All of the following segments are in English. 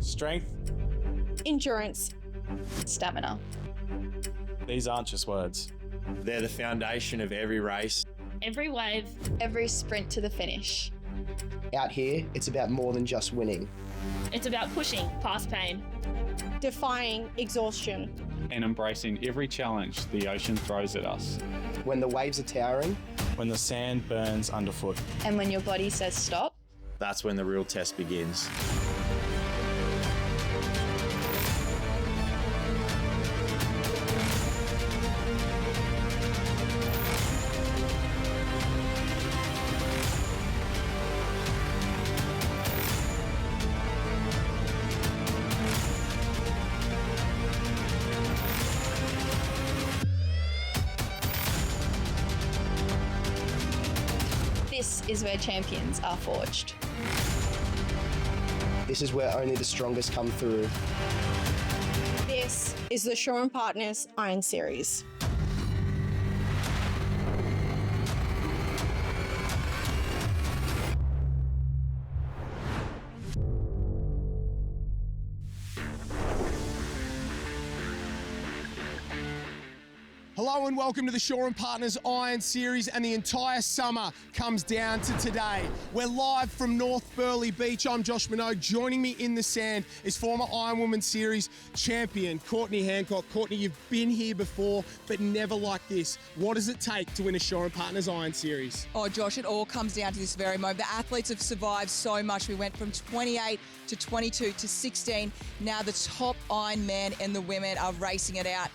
Strength. Endurance. Stamina. These aren't just words. They're the foundation of every race. Every wave. Every sprint to the finish. Out here, it's about more than just winning. It's about pushing past pain. Defying exhaustion. And embracing every challenge the ocean throws at us. When the waves are towering. When the sand burns underfoot. And when your body says stop. That's when the real test begins. This is where champions are forged. This is where only the strongest come through. This is the Shaw & Partners Iron Series. Hello and welcome to the Shaw & Partners Iron Series, and the entire summer comes down to today. We're live from North Burleigh Beach. I'm Josh Minogue. Joining me in the sand is former Iron Woman Series champion Courtney Hancock. Courtney, you've been here before, but never like this. What does it take to win a Shaw & Partners Iron Series? Oh, Josh, it all comes down to this very moment. The athletes have survived so much. We went from 28 to 22 to 16. Now the top Iron men and the women are racing it out.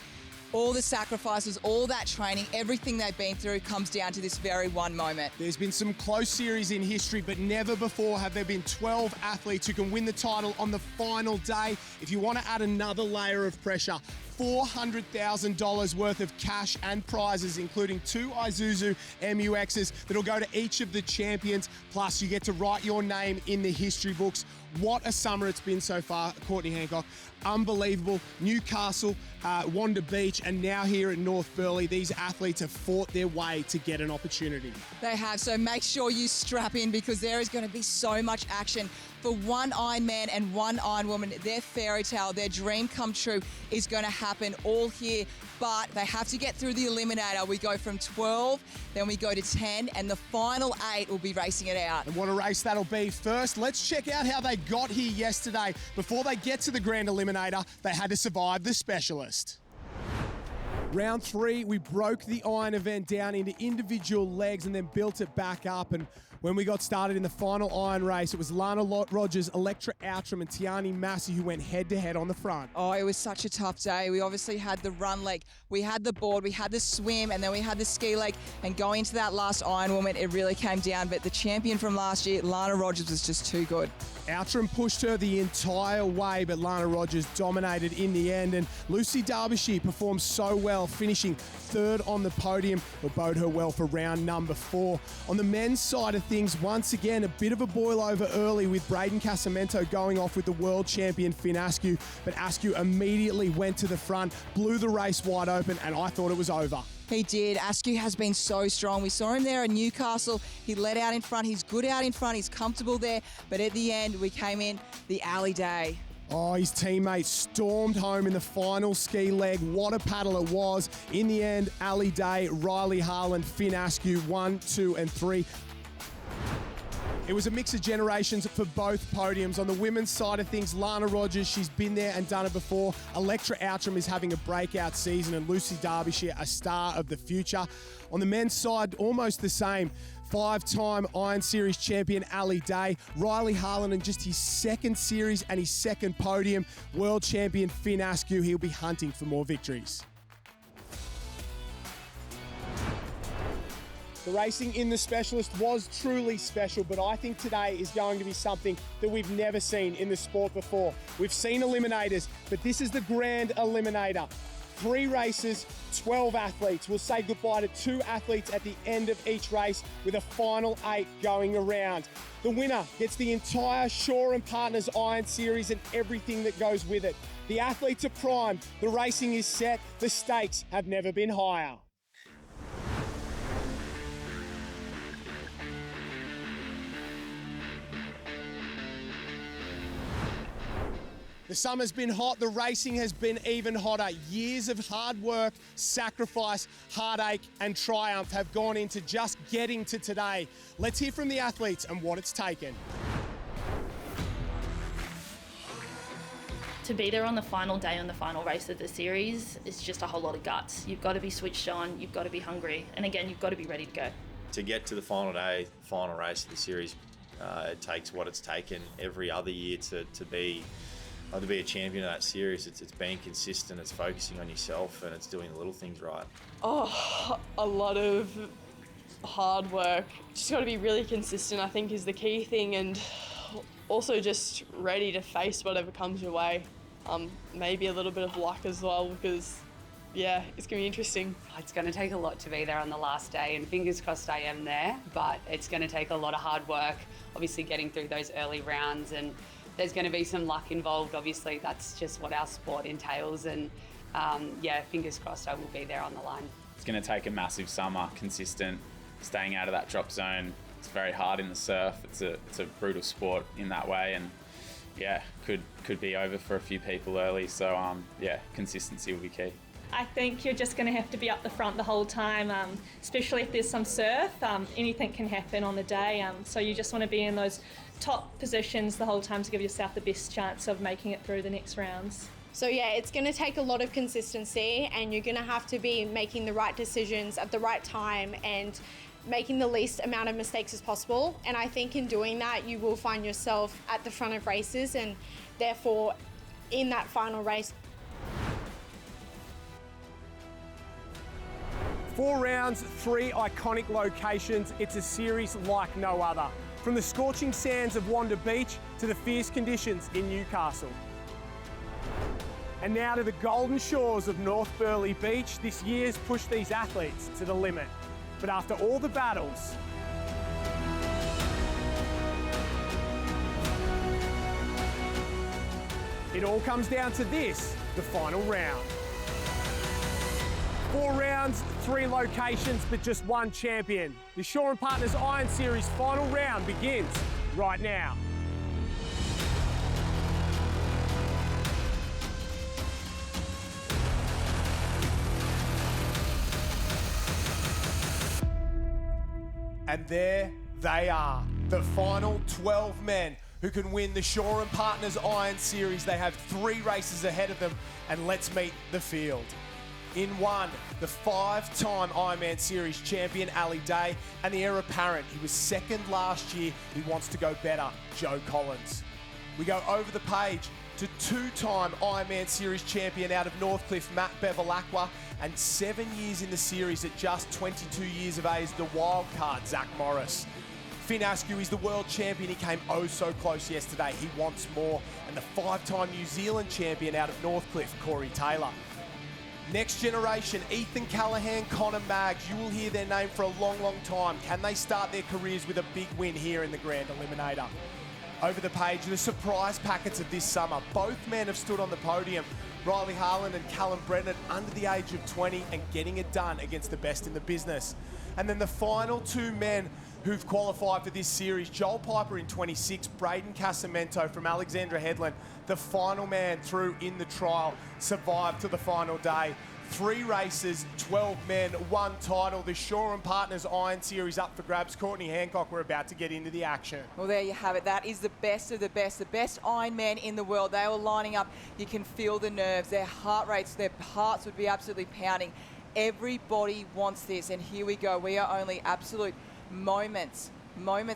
All the sacrifices, all that training, everything they've been through comes down to this very one moment. There's been some close series in history, but never before have there been 12 athletes who can win the title on the final day. If you want to add another layer of pressure, $400,000 worth of cash and prizes, including 2 Isuzu MUXs that'll go to each of the champions. Plus, you get to write your name in the history books. What a summer it's been so far, Courtney Hancock. Unbelievable. Newcastle, Wanda Beach, and now here at North Burleigh, these athletes have fought their way to get an opportunity. They have, so make sure you strap in because there is going to be so much action. For one Iron Man and one Iron Woman, their fairy tale, their dream come true is going to happen all here, but they have to get through the Eliminator. We go from 12, then we go to 10, and the final 8 will be racing it out. And what a race that'll be. First, let's check out how they got here yesterday. Before they get to the Grand Eliminator, they had to survive the Specialist. Round 3, we broke the iron event down into individual legs and then built it back up. And when we got started in the final iron race, it was Lana Rogers, Electra Outram, and Tiani Massey who went head-to-head on the front. Oh, it was such a tough day. We obviously had the run leg, we had the board, we had the swim, and then we had the ski leg. And going into that last Iron Woman, it really came down. But the champion from last year, Lana Rogers, was just too good. Outram pushed her the entire way, but Lana Rogers dominated in the end. And Lucy Derbyshire performed so well, finishing 3rd on the podium, will bode her well for round number 4. On the men's side of things, once again, a bit of a boil over early with Braden Casamento going off with the world champion Finn Askew, but Askew immediately went to the front, blew the race wide open, and I thought it was over. He did. Askew has been so strong. We saw him there at Newcastle. He led out in front. He's good out in front. He's comfortable there. But at the end, we came in the alley day. Oh, his teammates stormed home in the final ski leg. What a paddle it was. In the end, Ali Day, Riley Harlan, Finn Askew, 1, 2, and 3. It was a mix of generations for both podiums. On the women's side of things, Lana Rogers, she's been there and done it before. Electra Outram is having a breakout season, and Lucy Derbyshire, a star of the future. On the men's side, almost the same. 5-time Iron Series champion Ali Day, Riley Harlan in just his 2nd series and his 2nd podium. World champion Finn Askew, he'll be hunting for more victories. The racing in the Specialist was truly special, but I think today is going to be something that we've never seen in the sport before. We've seen Eliminators, but this is the Grand Eliminator. 3 races, 12 athletes. We'll say goodbye to 2 athletes at the end of each race with a final 8 going around. The winner gets the entire Shaw & Partners Iron Series and everything that goes with it. The athletes are primed, the racing is set, the stakes have never been higher. The summer's been hot, the racing has been even hotter. Years of hard work, sacrifice, heartache and triumph have gone into just getting to today. Let's hear from the athletes and what it's taken. To be there on the final day, on the final race of the series, is just a whole lot of guts. You've got to be switched on, you've got to be hungry, and again, you've got to be ready to go. To get to the final day, final race of the series, it takes what it's taken every other year to be a champion of that series. It's being consistent, it's focusing on yourself, and it's doing the little things right. Oh, a lot of hard work. Just got to be really consistent, I think, is the key thing, and also just ready to face whatever comes your way. Maybe a little bit of luck as well, because yeah, it's going to be interesting. It's going to take a lot to be there on the last day, and fingers crossed I am there, but it's going to take a lot of hard work, obviously getting through those early rounds, and there's going to be some luck involved. Obviously, that's just what our sport entails, and yeah, fingers crossed I will be there on the line. It's going to take a massive summer, consistent, staying out of that drop zone. It's very hard in the surf. It's a brutal sport in that way, and yeah, could be over for a few people early. So yeah, consistency will be key. I think you're just going to have to be up the front the whole time, especially if there's some surf. Anything can happen on the day, so you just want to be in those top positions the whole time to give yourself the best chance of making it through the next rounds. So yeah, it's going to take a lot of consistency, and you're going to have to be making the right decisions at the right time and making the least amount of mistakes as possible. And I think in doing that, you will find yourself at the front of races, and therefore in that final race. 4 rounds, 3 iconic locations. It's a series like no other. From the scorching sands of Wanda Beach to the fierce conditions in Newcastle. And now to the golden shores of North Burleigh Beach. This year's pushed these athletes to the limit. But after all the battles, it all comes down to this, the final round. 4 rounds, 3 locations, but just one champion. The Shaw & Partners Iron Series final round begins right now. And there they are, the final 12 men who can win the Shaw & Partners Iron Series. They have 3 races ahead of them, and let's meet the field. In 1, the 5-time Ironman Series champion, Ali Day, and the heir apparent. He was 2nd last year. He wants to go better, Joe Collins. We go over the page to 2-time Ironman Series champion out of Northcliffe, Matt Bevilacqua, and 7 years in the series at just 22 years of age, the wild card, Zach Morris. Finn Askew is the world champion. He came oh so close yesterday. He wants more. And the 5-time New Zealand champion out of Northcliffe, Corey Taylor. Next generation, Ethan Callahan, Connor Maggs. You will hear their name for a long, long time. Can they start their careers with a big win here in the Grand Eliminator? Over the page, the surprise packets of this summer. Both men have stood on the podium. Riley Harland and Callum Brennan under the age of 20 and getting it done against the best in the business. And then the final 2 men who've qualified for this series, Joel Piper in 26, Braden Casamento from Alexandra Headland, the final man through in the trial, survived to the final day. 3 races, 12 men, 1 title. The Shaw & Partners Iron Series up for grabs. Courtney Hancock, we're about to get into the action. Well, there you have it. That is the best of the best Iron Men in the world. They were lining up. You can feel the nerves, their heart rates, their hearts would be absolutely pounding. Everybody wants this, and here we go. We are only absolute moments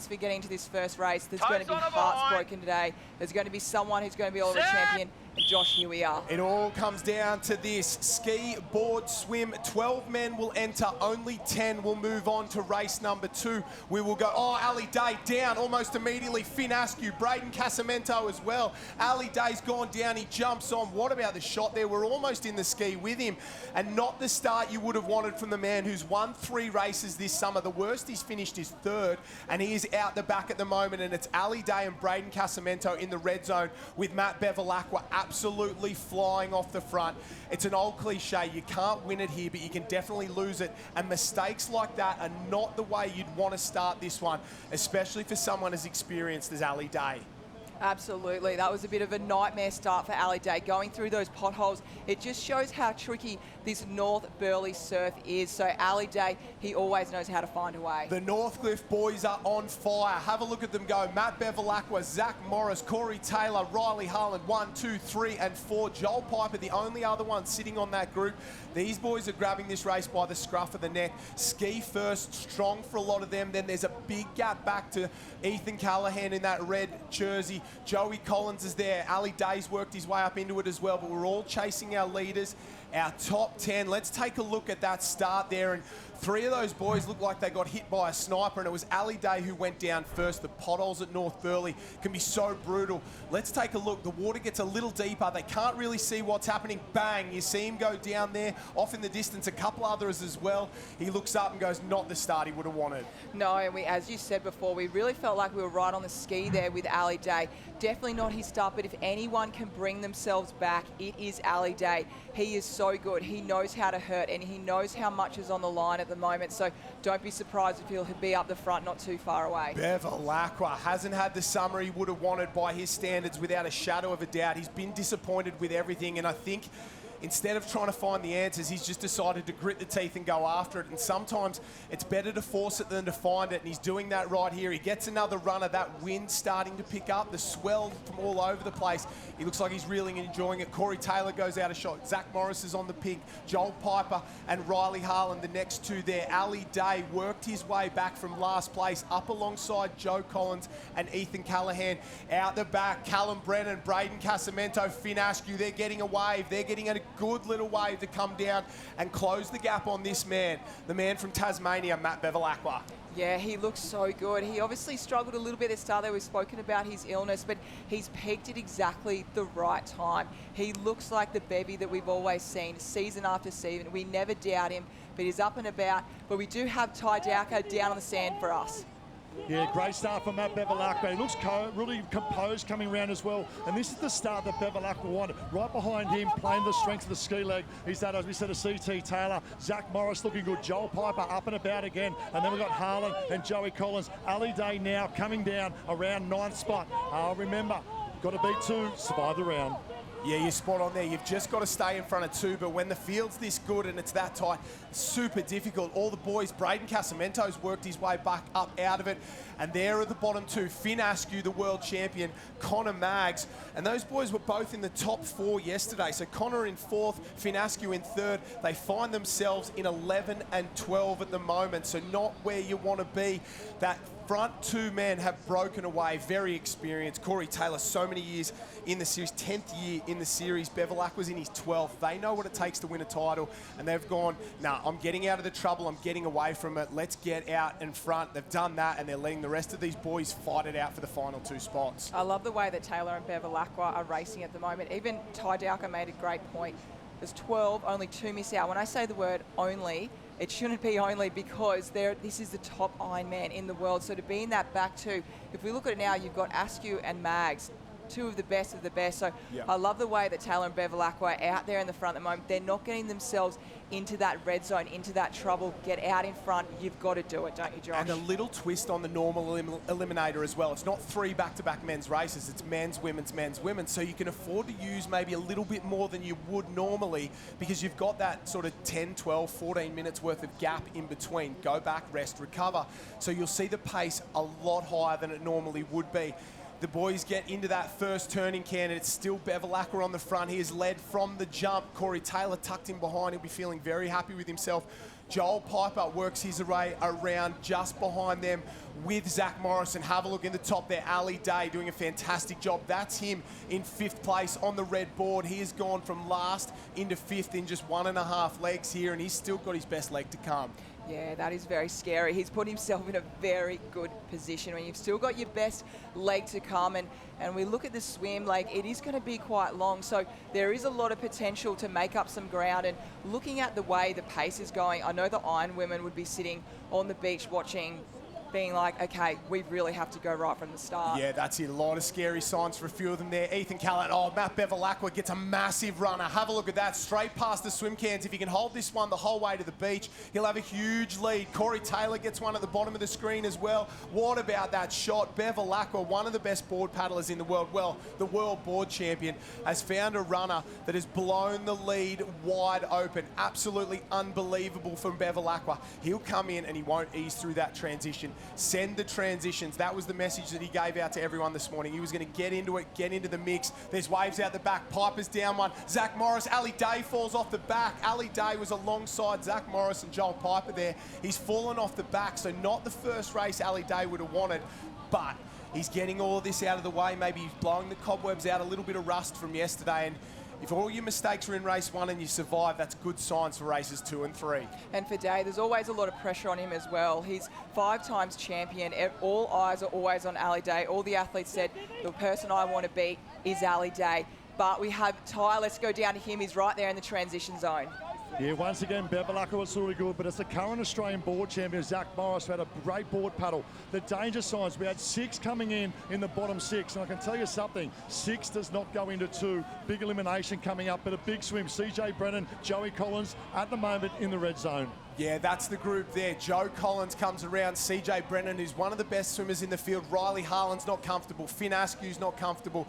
for getting to this first race. There's going to be hearts broken today. There's going to be someone who's going to be all the champion. And Josh, here we are. It all comes down to this. Ski, board, swim. 12 men will enter. Only 10 will move on to race number 2. We will go, Ali Day down almost immediately. Finn Askew, Braden Casamento as well. Ali Day's gone down. He jumps on. What about the shot there? We're almost in the ski with him. And not the start you would have wanted from the man who's won 3 races this summer. The worst he's finished is 3rd, and he is out the back at the moment. And it's Ali Day and Braden Casamento in the red zone with Matt Bevilacqua absolutely flying off the front. It's an old cliche, you can't win it here, but you can definitely lose it. And mistakes like that are not the way you'd want to start this one, especially for someone as experienced as Ali Day. Absolutely. That was a bit of a nightmare start for Ali Day. Going through those potholes, it just shows how tricky this North Burleigh surf is. So Ali Day, he always knows how to find a way. The Northcliffe boys are on fire. Have a look at them go. Matt Bevilacqua, Zach Morris, Corey Taylor, Riley Harland, 1, 2, 3 and 4. Joel Piper, the only other one sitting on that group. These boys are grabbing this race by the scruff of the neck. Ski first, strong for a lot of them. Then there's a big gap back to Ethan Callahan in that red jersey. Joey Collins is there. Ali Day's worked his way up into it as well, but we're all chasing our leaders, our top 10. Let's take a look at that start there, and 3 of those boys look like they got hit by a sniper, and it was Ali Day who went down first. The potholes at North Burleigh can be so brutal. Let's take a look. The water gets a little deeper. They can't really see what's happening. Bang, you see him go down there. Off in the distance, a couple others as well. He looks up and goes, not the start he would have wanted. No, and as you said before, we really felt like we were right on the ski there with Ali Day. Definitely not his start, but if anyone can bring themselves back, it is Ali Day. He is so good. He knows how to hurt, and he knows how much is on the line at the moment. So don't be surprised if he'll be up the front, not too far away. Bevilacqua hasn't had the summer he would have wanted by his standards, without a shadow of a doubt. He's been disappointed with everything, and I think instead of trying to find the answers, he's just decided to grit the teeth and go after it. And sometimes it's better to force it than to find it. And he's doing that right here. He gets another runner. That wind's starting to pick up. The swell from all over the place. He looks like he's really enjoying it. Corey Taylor goes out of shot. Zach Morris is on the pink. Joel Piper and Riley Harland, the next two there. Ali Day worked his way back from last place up alongside Joe Collins and Ethan Callahan. Out the back, Callum Brennan, Braden Casamento, Finn Askew. They're getting a wave. They're getting a good little wave to come down and close the gap on this man, the man from Tasmania, Matt Bevilacqua. Yeah, he looks so good. He obviously struggled a little bit at the start there. We've spoken about his illness, but he's peaked at exactly the right time. He looks like the bevy that we've always seen season after season. We never doubt him, but he's up and about. But we do have Ty Dowker down on the sand for us. Yeah, great start from Matt Bevilacqua. He looks really composed coming around as well. And this is the start that Bevilacqua wanted. Right behind him, playing the strength of the ski leg, he's that, as we said, a CT Taylor. Zach Morris looking good. Joel Piper up and about again. And then we've got Harlan and Joey Collins. Ali Day now coming down around 9th spot. Remember, got to beat 2, survive the round. Yeah, you're spot on there. You've just got to stay in front of 2, but when the field's this good and it's that tight, it's super difficult. All the boys, Braden Casamento's worked his way back up out of it, and there are the bottom 2, Finn Askew, the world champion, Connor Maggs, and those boys were both in the top 4 yesterday. So Connor in 4th, Finn Askew in 3rd. They find themselves in 11 and 12 at the moment, so not where you want to be. That front 2 men have broken away, very experienced. Corey Taylor, so many years in the series, 10th year in the series. Bevilacqua was in his 12th. They know what it takes to win a title, and they've gone, nah, I'm getting out of the trouble, I'm getting away from it, let's get out in front. They've done that, and they're letting the rest of these boys fight it out for the final 2 spots. I love the way that Taylor and Bevilacqua are racing at the moment. Even Ty Dowker made a great point. There's 12, only 2 miss out. When I say the word only, it shouldn't be only, because this is the top Ironman in the world. So to be in that back 2, if we look at it now, you've got Askew and Maggs, 2 of the best of the best. So yeah. I love the way that Taylor and Bevilacqua are out there in the front at the moment. They're not getting themselves into that red zone, into that trouble. Get out in front. You've got to do it, don't you, Josh? And a little twist on the normal Eliminator as well. It's not 3 back-to-back men's races. It's men's, women's. So you can afford to use maybe a little bit more than you would normally, because you've got that sort of 10, 12, 14 minutes worth of gap in between. Go back, rest, recover. So you'll see the pace a lot higher than it normally would be. The boys get into that first turning can, and it's still Bevilacqua on the front. He is led from the jump. Corey Taylor tucked in behind. He'll be feeling very happy with himself. Joel Piper works his way around just behind them with Zach Morris. And have a look in the top there. Ali Day doing a fantastic job. That's him in 5th place on the red board. He has gone from last into 5th in just 1.5 legs here, and he's still got his best leg to come. Yeah, that is very scary. He's put himself in a very good position when you've still got your best leg to come. And we look at the swim, like, it is going to be quite long. So there is a lot of potential to make up some ground. And looking at the way the pace is going, I know the Iron women would be sitting on the beach watching being like, okay, we really have to go right from the start. Yeah, that's it. A lot of scary signs for a few of them there. Ethan Callahan, Matt Bevilacqua gets a massive runner. Have a look at that. Straight past the swim cans. If he can hold this one the whole way to the beach, he'll have a huge lead. Corey Taylor gets one at the bottom of the screen as well. What about that shot? Bevilacqua, one of the best board paddlers in the world, well, the world board champion, has found a runner that has blown the lead wide open. Absolutely unbelievable from Bevilacqua. He'll come in and he won't ease through that transition. Send the transitions. That was the message that he gave out to everyone this morning. He was going to get into it, get into the mix. There's waves out the back. Piper's down one. Zach Morris. Ali Day falls off the back. Ali Day was alongside Zach Morris and Joel Piper there. He's fallen off the back, so not the first race Ali Day would have wanted, but he's getting all of this out of the way. Maybe he's blowing the cobwebs out, a little bit of rust from yesterday. And if all your mistakes are in race 1 and you survive, that's good signs for races 2 and 3. And for Day, there's always a lot of pressure on him as well. He's 5 times champion. All eyes are always on Ali Day. All the athletes said, the person I want to beat is Ali Day. But we have Ty, let's go down to him. He's right there in the transition zone. Yeah, once again, Bevilacqua was really good, but it's the current Australian board champion, Zach Morris, who had a great board paddle. The danger signs, we had 6 coming in the bottom 6, and I can tell you something, 6 does not go into 2. Big elimination coming up, but a big swim. CJ Brennan, Joey Collins, at the moment in the red zone. Yeah, that's the group there. Joe Collins comes around. CJ Brennan, who's one of the best swimmers in the field. Riley Harlan's not comfortable. Finn Askew's not comfortable.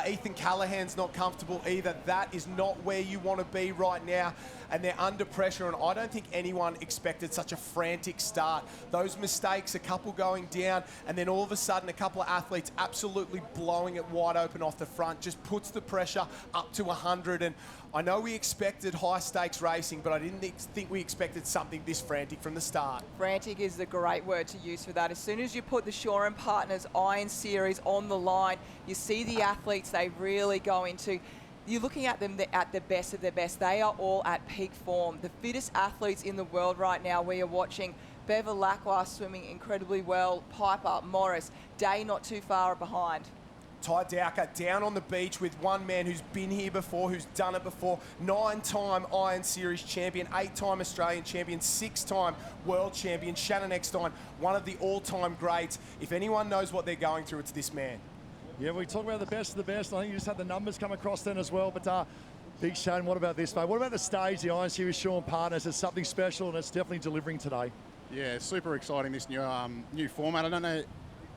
Ethan Callahan's not comfortable either. That is not where you want to be right now. And they're under pressure, and I don't think anyone expected such a frantic start. Those mistakes, a couple going down, and then all of a sudden a couple of athletes absolutely blowing it wide open off the front, just puts the pressure up to 100. And I know we expected high stakes racing, but I didn't think we expected something this frantic from the start. Frantic is the great word to use for that. As soon as you put the Shore and Partners Iron Series on the line, you see the athletes they really go into. You're looking at them at the best of their best. They are all at peak form. The fittest athletes in the world right now. We are watching Bevilacqua swimming incredibly well. Piper, Morris, Day not too far behind. Ty Dowker down on the beach with one man who's been here before, who's done it before. 9-time Iron Series champion, 8-time Australian champion, 6-time world champion. Shannon Eckstein, one of the all-time greats. If anyone knows what they're going through, it's this man. Yeah, we talk about the best of the best. I think you just had the numbers come across then as well. But Big Shane, what about this, mate? What about the stage, the Iron Series Shore and Partners? It's something special, and it's definitely delivering today. Yeah, super exciting, this new format. I don't know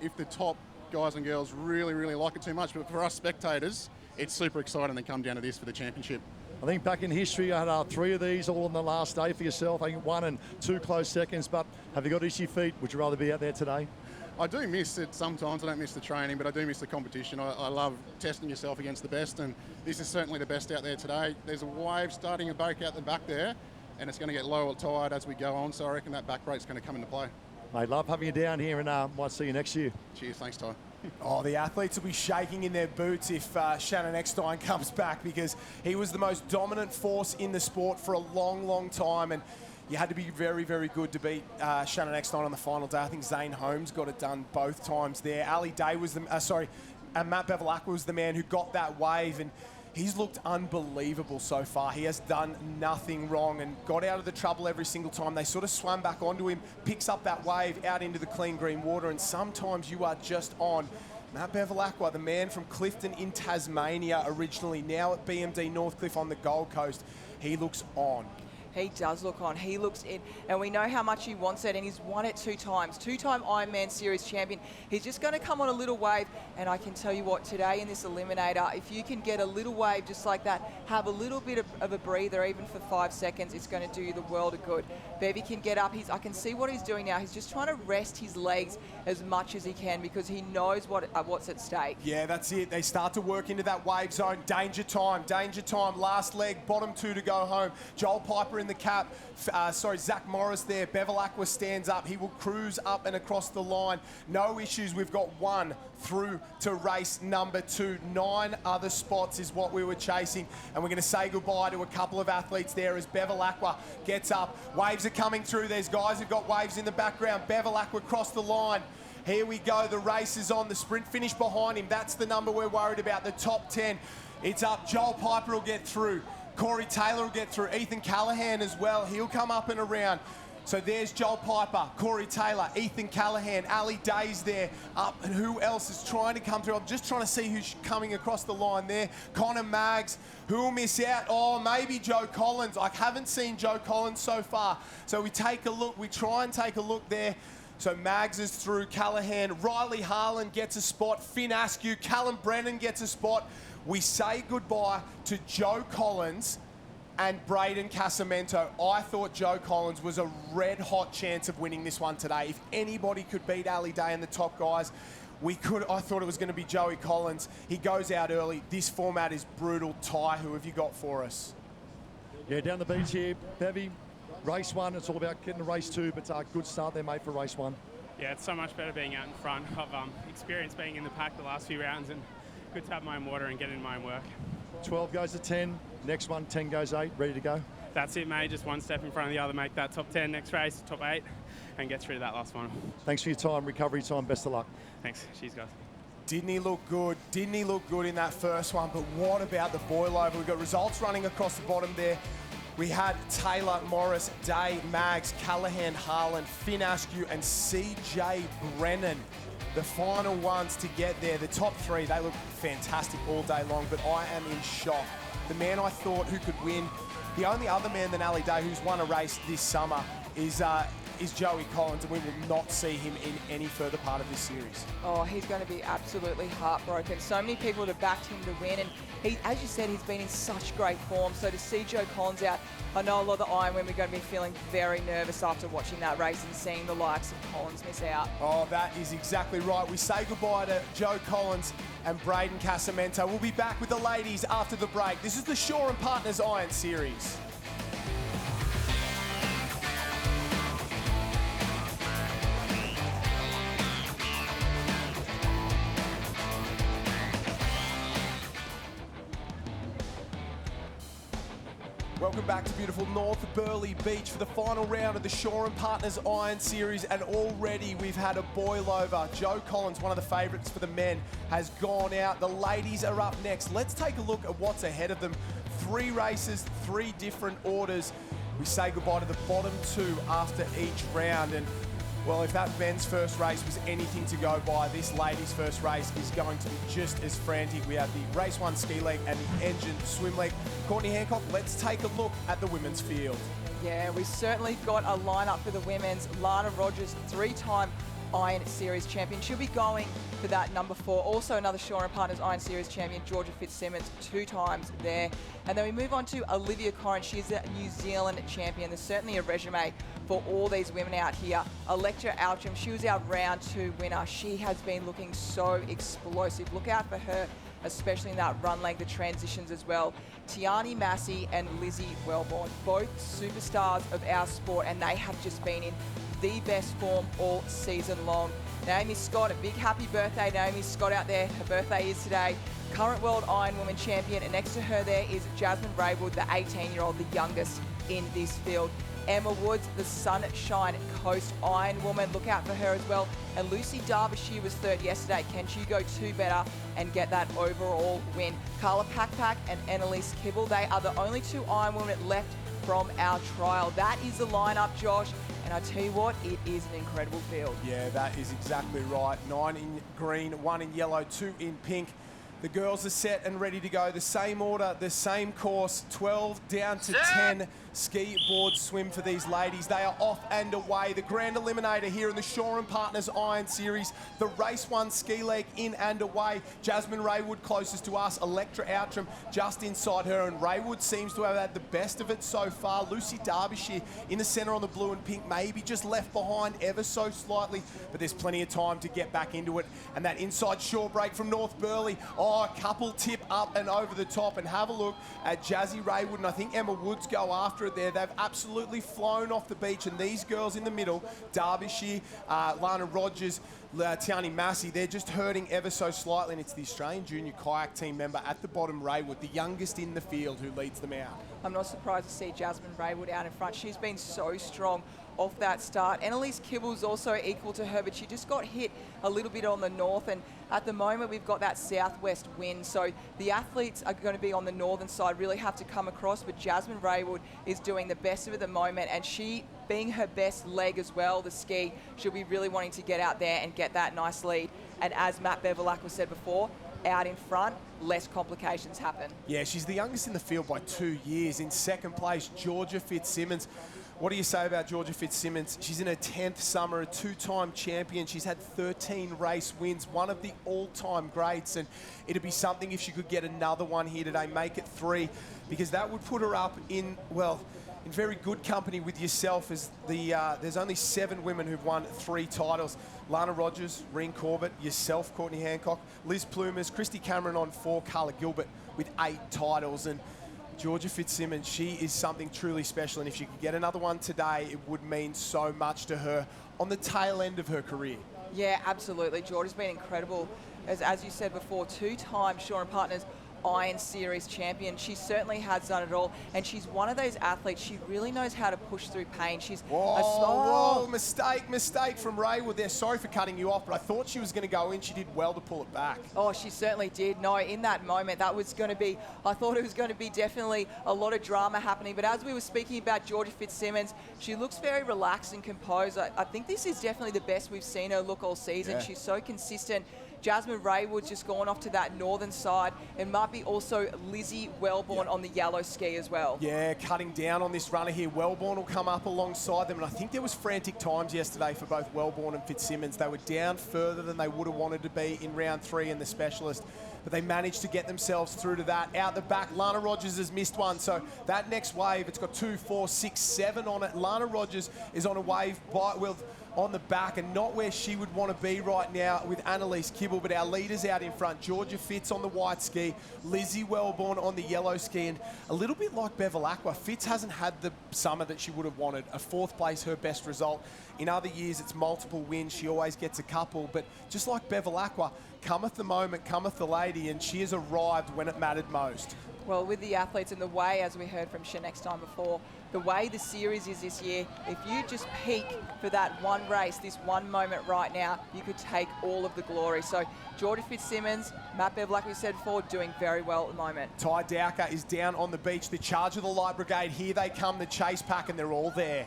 if the top guys and girls really like it too much, but for us spectators, it's super exciting to come down to this for the championship. I think back in history, I had 3 of these all on the last day for yourself. I think 1 and 2 close seconds, but have you got itchy feet? Would you rather be out there today? I do miss it sometimes. I don't miss the training, but I do miss the competition. I love testing yourself against the best, and this is certainly the best out there today. There's a wave starting to break out the back there, and it's going to get lower tide as we go on, so I reckon that back brake's going to come into play. Mate, love having you down here, and might see you next year. Cheers, thanks, Ty. Oh, the athletes will be shaking in their boots if Shannon Eckstein comes back, because he was the most dominant force in the sport for a long time, and you had to be very good to beat Shannon Eckstein on the final day. I think Zane Holmes got it done both times there. Ali Day was Matt Bevilacqua was the man who got that wave, and he's looked unbelievable so far. He has done nothing wrong and got out of the trouble every single time. They sort of swam back onto him, picks up that wave out into the clean green water, and sometimes you are just on. Matt Bevilacqua, the man from Clifton in Tasmania originally, now at BMD Northcliffe on the Gold Coast, he looks on. He does look on. He looks in. And we know how much he wants it, and he's won it 2 times. 2-time Ironman Series champion. He's just going to come on a little wave, and I can tell you what, today in this Eliminator, if you can get a little wave just like that, have a little bit of a breather, even for 5 seconds, it's going to do you the world of good. Bevy can get up. I can see what he's doing now. He's just trying to rest his legs as much as he can, because he knows what's at stake. Yeah, that's it. They start to work into that wave zone. Danger time. Last leg, bottom 2 to go home. Joel Piper in the cap. Zach Morris there. Bevilacqua stands up. He will cruise up and across the line. No issues. We've got 1 through to race number 2. 9 other spots is what we were chasing. And we're going to say goodbye to a couple of athletes there as Bevilacqua gets up. Waves are coming through. There's guys who've got waves in the background. Bevilacqua across the line. Here we go. The race is on. The sprint finish behind him. That's the number we're worried about. The top 10. It's up. Joel Piper will get through. Corey Taylor will get through. Ethan Callahan as well. He'll come up and around. So there's Joel Piper, Corey Taylor, Ethan Callahan, Ali Day's there up, and who else is trying to come through? I'm just trying to see who's coming across the line there. Connor Maggs, who will miss out? Oh, maybe Joe Collins. I haven't seen Joe Collins so far. So we take a look, we try and take a look there. So Maggs is through, Callahan, Riley Harlan gets a spot, Finn Askew, Callum Brennan gets a spot. We say goodbye to Joe Collins and Braden Casamento. I thought Joe Collins was a red-hot chance of winning this one today. If anybody could beat Ali Day and the top guys, I thought it was going to be Joey Collins. He goes out early. This format is brutal. Ty, who have you got for us? Yeah, down the beach here, Bevy. Race 1, it's all about getting to race 2, but good start there, mate, for race 1. Yeah, it's so much better being out in front. I've experienced being in the pack the last few rounds, and good to have my own water and get in my own work. 12 goes to 10, next one, 10 goes 8, ready to go? That's it, mate. Just one step in front of the other, make that top 10 next race, top 8, and get through to that last one. Thanks for your time, recovery time, best of luck. Thanks. Cheers, guys. Didn't he look good? Didn't he look good in that first one? But what about the boil over? We've got results running across the bottom there. We had Taylor, Morris, Day, Maggs, Callahan, Harlan, Finn Askew, and CJ Brennan. The final ones to get there. The top 3, they look fantastic all day long, but I am in shock. The man I thought who could win, the only other man than Ali Day who's won a race this summer is Joey Collins, and we will not see him in any further part of this series. Oh, he's going to be absolutely heartbroken. So many people have backed him to win, and he, as you said, he's been in such great form. So to see Joe Collins out, I know a lot of the Iron Women are going to be feeling very nervous after watching that race and seeing the likes of Collins miss out. Oh, that is exactly right. We say goodbye to Joe Collins and Braden Casamento. We'll be back with the ladies after the break. This is the Shaw and Partners Iron Series. Welcome back to beautiful North Burleigh Beach for the final round of the Shaw and Partners Iron Series, and already we've had a boil over. Joe Collins, one of the favourites for the men, has gone out. The ladies are up next. Let's take a look at what's ahead of them. 3 races, 3 different orders. We say goodbye to the bottom 2 after each round, and well, if that men's first race was anything to go by, this ladies' first race is going to be just as frantic. We have the race 1 ski leg and the engine swim leg. Courtney Hancock, let's take a look at the women's field. Yeah, we've certainly got a lineup for the women's. Lana Rogers, 3-time Iron Series champion. She'll be going for that number 4. Also another Shaw and Partners Iron Series champion, Georgia Fitzsimmons, 2 times there. And then we move on to Olivia Corrin. She's a New Zealand champion. There's certainly a resume for all these women out here. Electra Outram, she was our round 2 winner. She has been looking so explosive. Look out for her, especially in that run leg, the transitions as well. Tiani Massey and Lizzie Wellborn, both superstars of our sport, and they have just been in the best form all season long. Naomi Scott, a big happy birthday, Naomi Scott out there. Her birthday is today. Current World Iron Woman champion, and next to her there is Jasmine Raywood, the 18-year-old, the youngest in this field. Emma Woods, the Sunshine Coast Iron Woman. Look out for her as well. And Lucy Derbyshire was 3rd yesterday. Can she go 2 better and get that overall win? Carla Packpack and Annalise Kibble, they are the only 2 Iron Women left from our trial. That is the lineup, Josh. And I tell you what, it is an incredible field. Yeah, that is exactly right. 9 in green, 1 in yellow, 2 in pink. The girls are set and ready to go. The same order, the same course, 12 down to 10. Ski, board, swim for these ladies. They are off and away. The Grand Eliminator here in the Shaw and Partners Iron Series. The race 1 ski leg in and away. Jasmine Raywood closest to us. Electra Outram just inside her. And Raywood seems to have had the best of it so far. Lucy Derbyshire in the centre on the blue and pink. Maybe just left behind ever so slightly. But there's plenty of time to get back into it. And that inside shore break from North Burleigh. Oh, a couple tip up and over the top. And have a look at Jazzy Raywood. And I think Emma Woods go after it there. They've absolutely flown off the beach, and these girls in the middle, Derbyshire, Lana Rogers, Tiani Massey, they're just hurting ever so slightly, and it's the Australian junior kayak team member at the bottom, Raywood, the youngest in the field, who leads them out. I'm not surprised to see Jasmine Raywood out in front. She's been so strong off that start. Annalise Kibble's also equal to her, but she just got hit a little bit on the north, and at the moment we've got that southwest wind, so the athletes are going to be on the northern side, really have to come across, but Jasmine Raywood is doing the best of it at the moment, and she being her best leg as well, the ski, she'll be really wanting to get out there and get that nice lead. And as Matt Bevilacqua said before, out in front, less complications happen. Yeah, she's the youngest in the field by 2 years. In second place, Georgia Fitzsimmons. What do you say about Georgia Fitzsimmons? She's in her 10th summer, a two-time champion. She's had 13 race wins, one of the all-time greats, and it'd be something if she could get another one here today, make it 3, because that would put her up in, well, in very good company with yourself, as there's only 7 women who've won 3 titles. Lana Rogers, Reen Corbett, yourself, Courtney Hancock, Liz Plumers, Christy Cameron on 4, Carla Gilbert with 8 titles. And Georgia Fitzsimmons, she is something truly special, and if she could get another one today, it would mean so much to her on the tail end of her career. Yeah, absolutely. Georgia's been incredible. As you said before, 2-time Shaw and Partners Iron Series champion. She certainly has done it all, and she's one of those athletes, she really knows how to push through pain. She's whoa, mistake from Raywood there. Sorry for cutting you off, but I thought she was going to go in. She did well to pull it back. Oh, she certainly did. No, in that moment, that was going to be, I thought it was going to be definitely a lot of drama happening, but as we were speaking about Georgia Fitzsimmons, she looks very relaxed and composed. I think this is definitely the best we've seen her look all season. Yeah. She's so consistent. Jasmine Raywood's just gone off to that northern side, and might be also Lizzie Wellborn on the yellow ski as well. Yeah, cutting down on this runner here. Wellborn will come up alongside them, and I think there was frantic times yesterday for both Wellborn and Fitzsimmons. They were down further than they would have wanted to be in round 3 in the specialist, but they managed to get themselves through to that. Out the back, Lana Rogers has missed one, so that next wave, it's got 2, 4, 6, 7 on it. Lana Rogers is on a wave on the back, and not where she would want to be right now with Annalise Kibble, but our leaders out in front. Georgia Fitz on the white ski, Lizzie Wellborn on the yellow ski, and a little bit like Bevilacqua, Fitz hasn't had the summer that she would have wanted. A 4th place, her best result. In other years, it's multiple wins. She always gets a couple, but just like Bevilacqua, cometh the moment, cometh the lady, and she has arrived when it mattered most. Well, with the athletes and the way, as we heard from Shanex time before, the way the series is this year, if you just peak for that one race, this one moment right now, you could take all of the glory. So Georgia Fitzsimmons, Matt Bev, like we said before, doing very well at the moment. Ty Dowker is down on the beach. The charge of the Light Brigade, here they come, the chase pack, and they're all there.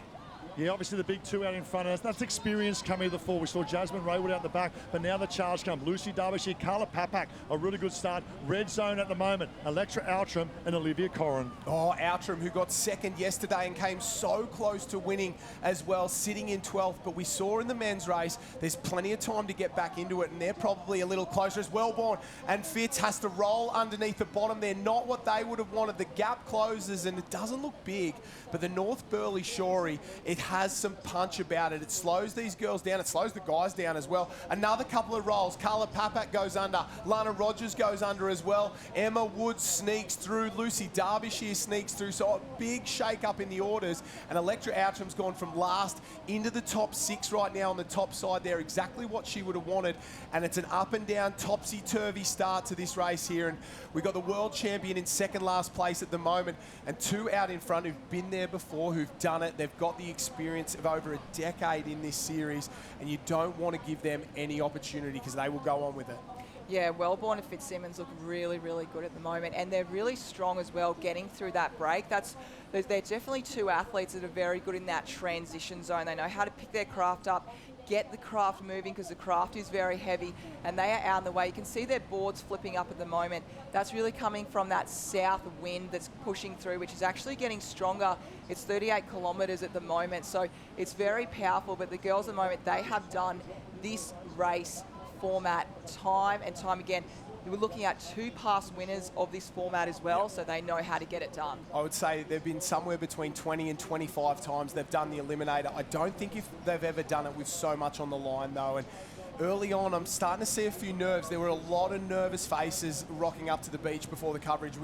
Yeah, obviously the big 2 out in front of us. That's experience coming to the fore. We saw Jasmine Raywood out the back, but now the charge come. Lucy Derbyshire, Carla Papak, a really good start. Red zone at the moment. Electra Outram and Olivia Corrin. Oh, Outram, who got 2nd yesterday and came so close to winning as well, sitting in 12th. But we saw in the men's race, there's plenty of time to get back into it, and they're probably a little closer as Wellborn. And Fitz has to roll underneath the bottom. They're not what they would have wanted. The gap closes, and it doesn't look big, but the North Burleigh Shorey, it has some punch about it. It slows these girls down. It slows the guys down as well. Another couple of rolls. Carla Papak goes under. Lana Rogers goes under as well. Emma Woods sneaks through. Lucy Derbyshire sneaks through. So a big shake up in the orders. And Electra Outram's gone from last into the top 6 right now on the top side there. Exactly what she would have wanted. And it's an up and down, topsy-turvy start to this race here. And we've got the world champion in second last place at the moment, and 2 out in front who've been there before, who've done it. They've got the experience of over a decade in this series, and you don't want to give them any opportunity because they will go on with it. Yeah, Wellborn and Fitzsimmons look really, really good at the moment, and they're really strong as well getting through that break. They're definitely 2 athletes that are very good in that transition zone. They know how to pick their craft up, get the craft moving, because the craft is very heavy, and they are out in the way. You can see their boards flipping up at the moment. That's really coming from that south wind that's pushing through, which is actually getting stronger. It's 38 kilometres at the moment, so it's very powerful. But the girls at the moment, they have done this race format time and time again. We're looking at 2 past winners of this format as well, so they know how to get it done. I would say they've been somewhere between 20 and 25 times they've done the Eliminator. I don't think if they've ever done it with so much on the line though. And early on, I'm starting to see a few nerves. There were a lot of nervous faces rocking up to the beach before the coverage.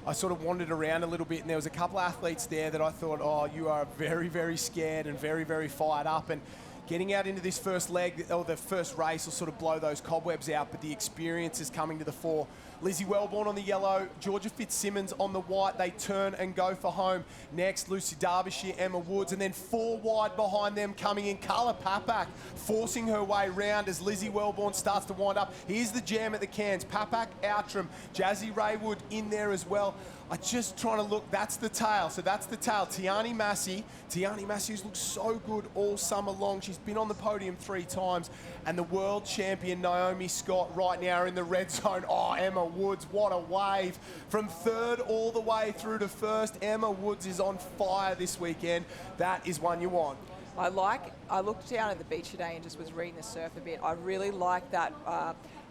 I sort of wandered around a little bit, and there was a couple of athletes there that I thought, oh, you are very, very scared and very, very fired up. And getting out into this first leg, or the first race, will sort of blow those cobwebs out, but the experience is coming to the fore Lizzie Wellborn on the yellow, Georgia Fitzsimmons on the white. They turn and go for home. Next, Lucy Derbyshire, Emma Woods, and then 4 wide behind them coming in. Carla Papak forcing her way round as Lizzie Wellborn starts to wind up. Here's the jam at the cans. Papak, Outram, Jazzy Raywood in there as well. I'm just trying to look, that's the tail. So that's the tail. Tiani Massey, who's looked so good all summer long. She's been on the podium 3 times. And the world champion Naomi Scott right now in the red zone. Oh, Emma Woods, what a wave. From 3rd all the way through to 1st, Emma Woods is on fire this weekend. That is one you want. I looked down at the beach today and just was reading the surf a bit. I really like that,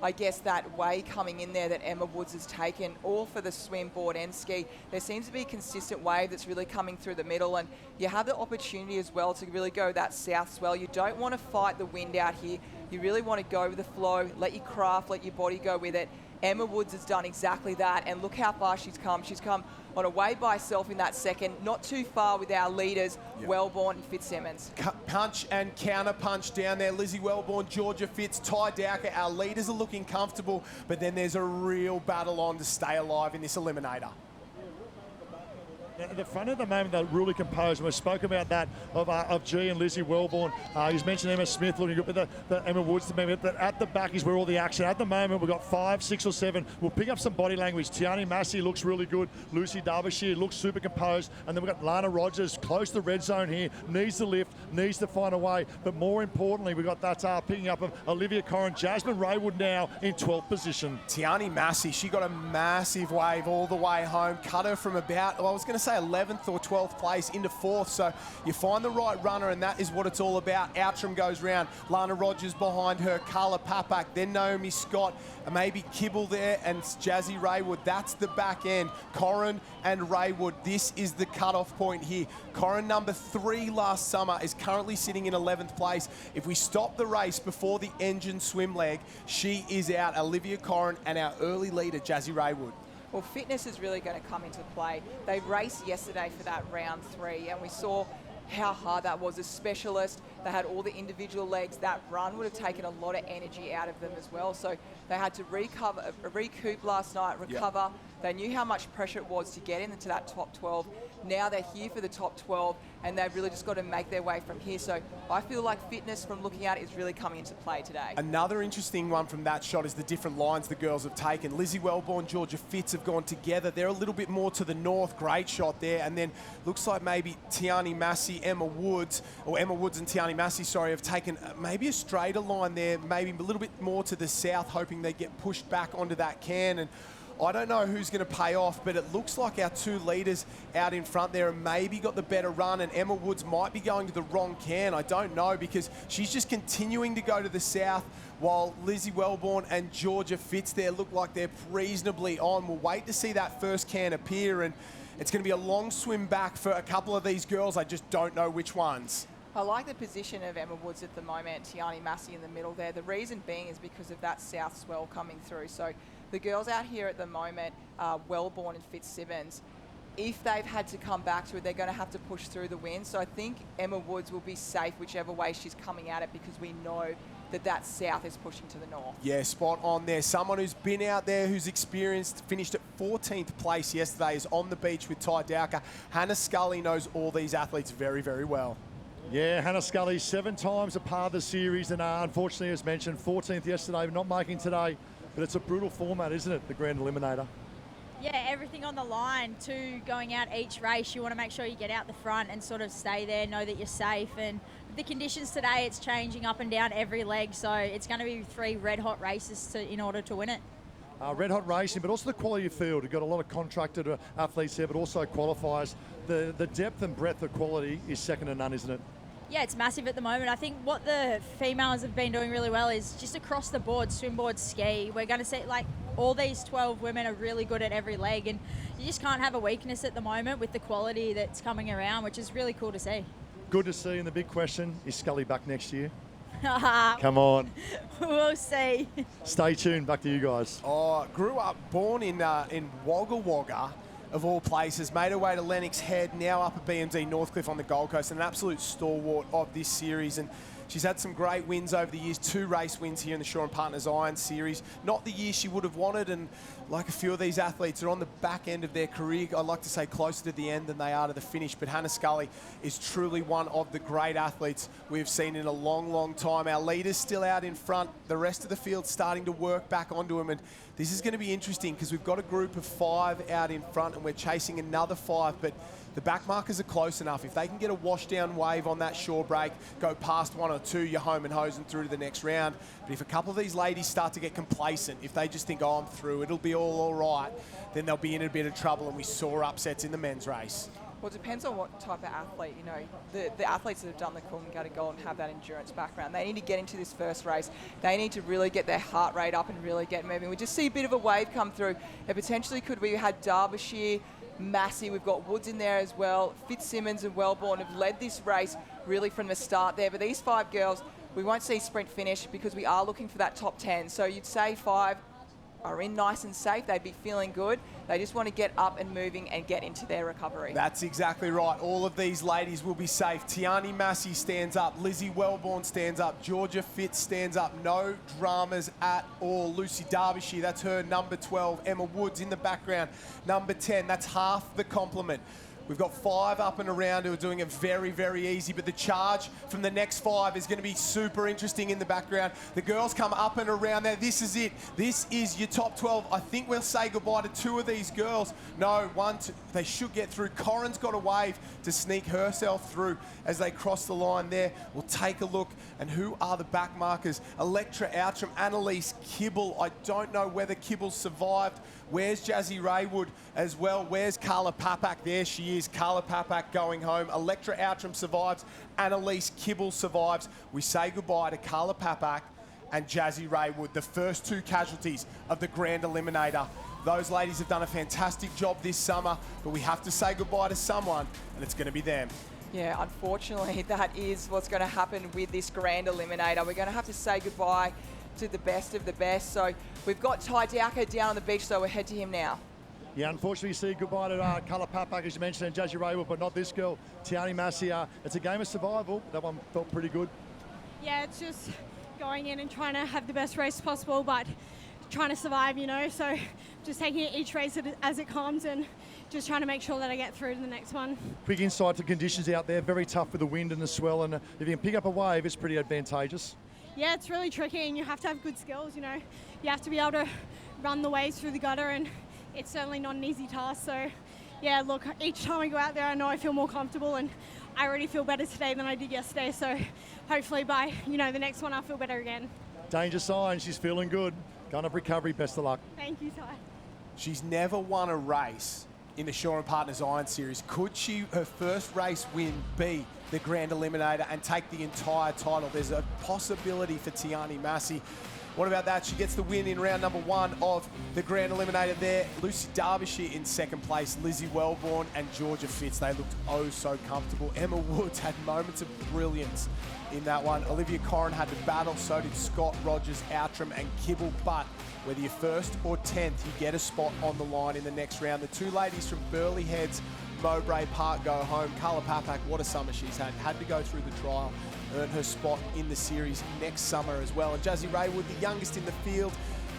I guess, that way coming in there that Emma Woods has taken, all for the swim, board and ski. There seems to be a consistent wave that's really coming through the middle, and you have the opportunity as well to really go that south swell. You don't want to fight the wind out here. You really want to go with the flow, let your craft, let your body go with it. Emma Woods has done exactly that, and look how far she's come. She's come on a way by herself in that second, not too far with our leaders, Wellborn and Fitzsimmons. Punch and counter punch down there. Lizzie Wellborn, Georgia Fitz, Ty Dowker. Our leaders are looking comfortable, but then there's a real battle on to stay alive in this eliminator. At the front at the moment, they're really composed. And we spoke about that of G and Lizzie Wellborn. He's mentioned Emma Smith looking good, but the Emma Woods, at the back is where all the action. At the moment, we've got 5, 6 or 7. We'll pick up some body language. Tiani Massey looks really good. Lucy Derbyshire looks super composed. And then we've got Lana Rogers close to the red zone here. Needs the lift, needs to find a way. But more importantly, we've got that picking up of Olivia Corrin. Jasmine Raywood now in 12th position. Tiani Massey, she got a massive wave all the way home. Cut her from about, well, I was going to say 11th or 12th place into 4th. So you find the right runner, and that is what it's all about. Outram goes round. Lana Rogers behind her. Carla Papak, then Naomi Scott, maybe Kibble there, and Jazzy Raywood. That's the back end. Corrin and Raywood. This is the cutoff point here. Corrin, number 3 last summer, is currently sitting in 11th place. If we stop the race before the engine swim leg, she is out. Olivia Corrin and our early leader, Jazzy Raywood. Well, fitness is really going to come into play. They raced yesterday for that round 3, and we saw how hard that was. A specialist, they had all the individual legs. That run would have taken a lot of energy out of them as well. So they had to recoup last night, recover. Yep. They knew how much pressure it was to get into that top 12. Now they're here for the top 12, and they've really just got to make their way from here. So I feel like fitness, from looking at it, is really coming into play today. Another interesting one from that shot is the different lines the girls have taken. Lizzie Wellborn, Georgia Fitz have gone together. They're a little bit more to the north. Great shot there. And then looks like maybe Tiani Massey, Emma Woods and Tiani Massey, have taken maybe a straighter line there, maybe a little bit more to the south, hoping they get pushed back onto that can. And I don't know who's going to pay off, but it looks like our 2 leaders out in front there have maybe got the better run, and Emma Woods might be going to the wrong can. I don't know, because she's just continuing to go to the south, while Lizzie Wellborn and Georgia Fitz there look like they're reasonably on. We'll wait to see that first can appear, and it's going to be a long swim back for a couple of these girls. I just don't know which ones. I like the position of Emma Woods at the moment, Tiani Massey in the middle there. The reason being is because of that south swell coming through. So the girls out here at the moment, Wellborn and Fitzsimmons, if they've had to come back to it, they're going to have to push through the wind. So I think Emma Woods will be safe whichever way she's coming at it, because we know that south is pushing to the north. Yeah, spot on there. Someone who's been out there, who's experienced, finished at 14th place yesterday, is on the beach with Ty Dowker. Hannah Scully knows all these athletes very, very well. Yeah, Hannah Scully, 7 times a part of the series, and unfortunately, as mentioned, 14th yesterday, not making today. But it's a brutal format, isn't it, the Grand Eliminator? Yeah, everything on the line to going out each race. You want to make sure you get out the front and sort of stay there, know that you're safe. And the conditions today, it's changing up and down every leg, so it's going to be 3 red-hot races in order to win it. Red-hot racing, but also the quality of field. We've got a lot of contracted athletes here, but also qualifiers. The depth and breadth of quality is second to none, isn't it? Yeah, it's massive at the moment. I think what the females have been doing really well is just across the board, swim, board, ski. We're going to see, like, all these 12 women are really good at every leg, and you just can't have a weakness at the moment with the quality that's coming around, which is really cool to see. Good to see, and the big question, is Scully back next year? Come on. We'll see. Stay tuned. Back to you guys. Grew up, born in Wagga Wagga, of all places, made her way to Lennox Head, now up at BMD Northcliffe on the Gold Coast, and an absolute stalwart of this series. And She's had some great wins over the years, 2 race wins here in the Shaw and Partners Iron Series. Not the year she would have wanted, and like a few of these athletes are on the back end of their career, I'd like to say closer to the end than they are to the finish, but Hannah Scully is truly one of the great athletes we've seen in a long, long time. Our leader's still out in front, the rest of the field starting to work back onto them, and this is going to be interesting because we've got a group of 5 out in front and we're chasing another 5, but the back markers are close enough. If they can get a washdown wave on that shore break, go past 1 or 2, you're home and hosing through to the next round. But if a couple of these ladies start to get complacent, if they just think, oh, I'm through, it'll be all right, then they'll be in a bit of trouble, and we saw upsets in the men's race. Well, it depends on what type of athlete. You know, the athletes that have done the Coolangatta Gold and have that endurance background, they need to get into this first race. They need to really get their heart rate up and really get moving. We just see a bit of a wave come through. It potentially could be, we had Derbyshire, Massey, we've got Woods in there as well. Fitzsimmons and Wellborn have led this race really from the start there. But these 5 girls, we won't see sprint finish because we are looking for that top 10. So you'd say 5 are in nice and safe. They'd be feeling good. They just want to get up and moving and get into their recovery. That's exactly right. All of these ladies will be safe. Tiani Massey stands up. Lizzie Wellborn stands up. Georgia Fitz stands up. No dramas at all. Lucy Derbyshire, that's her number 12. Emma Woods in the background, number 10. That's half the complement. We've got 5 up and around who are doing it very, very easy, but the charge from the next 5 is going to be super interesting in the background. The girls come up and around there. This is it. This is your top 12. I think we'll say goodbye to 2 of these girls. No, 1, 2, they should get through. Corin's got a wave to sneak herself through as they cross the line there. We'll take a look. And who are the back markers? Electra Outram, Annalise Kibble. I don't know whether Kibble survived. Where's Jazzy Raywood as well? Where's Carla Papak? There she is. Carla Papak going home. Electra Outram survives. Annalise Kibble survives. We say goodbye to Carla Papak and Jazzy Raywood, the first 2 casualties of the Grand Eliminator. Those ladies have done a fantastic job this summer, but we have to say goodbye to someone, and it's going to be them. Yeah, unfortunately, that is what's going to happen with this Grand Eliminator. We're going to have to say goodbye to the best of the best. So we've got Ty Dowker down on the beach, so we'll head to him now. Yeah, unfortunately, you see goodbye to Carla Papak, as you mentioned, and Jazzy Raywood, but not this girl, Tiani Massey. It's a game of survival. That one felt pretty good. Yeah, it's just going in and trying to have the best race possible, but trying to survive, you know. So just taking it each race as it comes and just trying to make sure that I get through to the next one. Quick insight to conditions out there, very tough with the wind and the swell, and if you can pick up a wave, it's pretty advantageous. Yeah, it's really tricky, and you have to have good skills, you know. You have to be able to run the waves through the gutter, and it's certainly not an easy task. So, yeah, look, each time I go out there, I know I feel more comfortable, and I already feel better today than I did yesterday. So hopefully by, the next one, I'll feel better again. Danger sign, she's feeling good. Going up recovery, best of luck. Thank you, Ty. She's never won a race in the Shaw and Partners Iron Series. Could she, her first race win, be the Grand Eliminator and take the entire title? There's a possibility for Tiani Massey. What about that? She gets the win in round number 1 of the Grand Eliminator there. Lucy Derbyshire in second place, Lizzie Wellborn and Georgia Fitz. They looked oh so comfortable. Emma Woods had moments of brilliance in that one. Olivia Corrin had to battle, so did Scott, Rogers, Outram and Kibble, but whether you're first or 10th, you get a spot on the line in the next round. The 2 ladies from Burleigh Heads, Mowbray Park go home. Carla Papak, what a summer she's had to go through the trial, earn her spot in the series next summer as well. And Jazzy Raywood, the youngest in the field,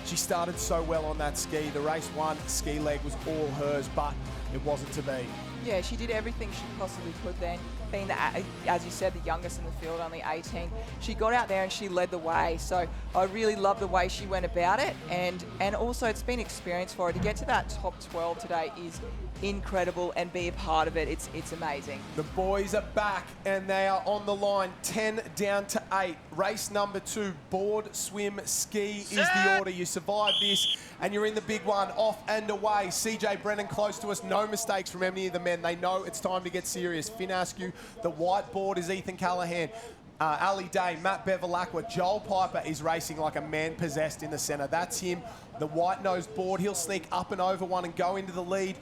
she started so well on that ski. The race 1 ski leg was all hers, but it wasn't to be. Yeah, she did everything she possibly could then. Being, as you said, the youngest in the field, only 18. She got out there and she led the way. So I really love the way she went about it. And also it's been experience for her. To get to that top 12 today is incredible, and be a part of it. It's amazing. The boys are back and they are on the line. 10 down to 8. Race number 2, board, swim, ski is the order. You survive this and you're in the big one. Off and away. CJ Brennan close to us. No mistakes from any of the men. They know it's time to get serious. Finn Askew. The white board is Ethan Callahan. Ali Day, Matt Bevilacqua, Joel Piper is racing like a man possessed in the centre. That's him. The white-nosed board, he'll sneak up and over one and go into the lead.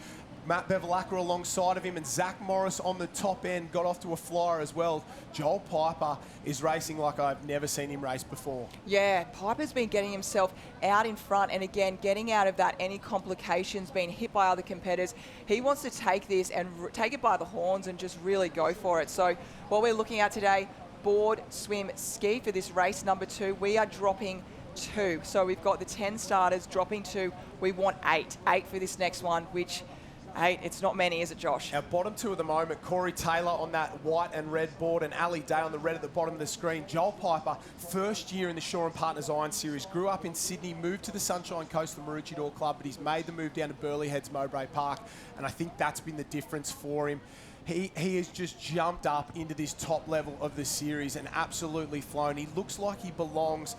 Matt Bevilacqua alongside of him, and Zach Morris on the top end got off to a flyer as well. Joel Piper is racing like I've never seen him race before. Yeah, Piper's been getting himself out in front, and again, getting out of that, any complications, being hit by other competitors. He wants to take this and take it by the horns and just really go for it. So what we're looking at today, board, swim, ski for this race number 2. We are dropping 2. So we've got the 10 starters dropping 2. We want 8. 8 for this next one, which 8, it's not many, is it, Josh? Our bottom 2 at the moment, Corey Taylor on that white and red board and Ali Day on the red at the bottom of the screen. Joel Piper, first year in the Shaw & Partners Iron Series, grew up in Sydney, moved to the Sunshine Coast, the Maroochydore Club, but he's made the move down to Burleigh Heads Mowbray Park, and I think that's been the difference for him. He has just jumped up into this top level of the series and absolutely flown. He looks like he belongs.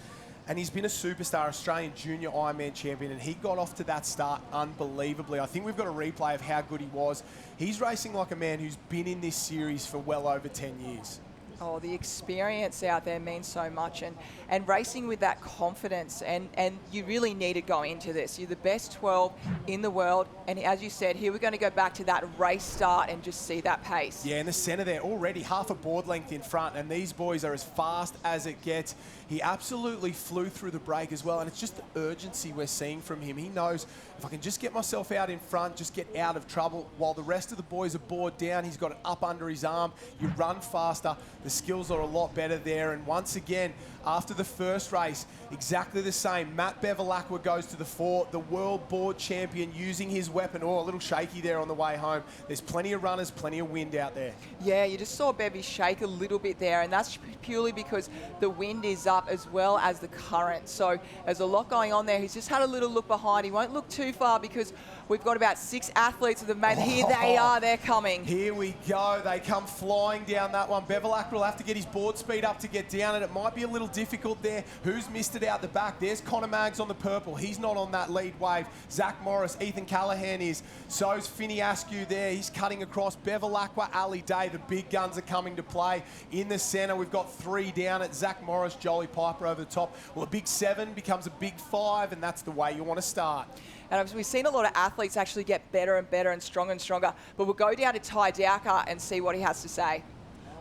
And he's been a superstar, Australian junior Ironman champion, and he got off to that start unbelievably. I think we've got a replay of how good he was. He's racing like a man who's been in this series for well over 10 years. Oh, the experience out there means so much, and racing with that confidence, and you really need it going into this. You're the best 12 in the world, and as you said, here we're going to go back to that race start and just see that pace. Yeah, in the centre there, already half a board length in front, and these boys are as fast as it gets. He absolutely flew through the break as well, and it's just the urgency we're seeing from him. He knows if I can just get myself out in front, just get out of trouble, while the rest of the boys are bored down, he's got it up under his arm. You run faster, the skills are a lot better there, and once again, after the first race, exactly the same. Matt Bevilacqua goes to the fore, the world board champion using his weapon. Oh, a little shaky there on the way home. There's plenty of runners, plenty of wind out there. Yeah, you just saw Bevy shake a little bit there, and that's purely because the wind is up as well as the current. So there's a lot going on there. He's just had a little look behind. He won't look too far because we've got about 6 athletes that have made. Here they are, they're coming. Here we go. They come flying down that one. Bevilacqua will have to get his board speed up to get down, and it might be a little difficult there. Who's missed it out the back? There's Connor Maggs on the purple. He's not on that lead wave. Zach Morris, Ethan Callahan is. So's Finney Askew there. He's cutting across. Bevilacqua, Ali Day. The big guns are coming to play. In the centre, we've got 3 down at Zach Morris, Jolie Piper over the top. Well, a big 7 becomes a big 5, and that's the way you want to start. And we've seen a lot of athletes actually get better and better and stronger, but we'll go down to Ty Dowker and see what he has to say.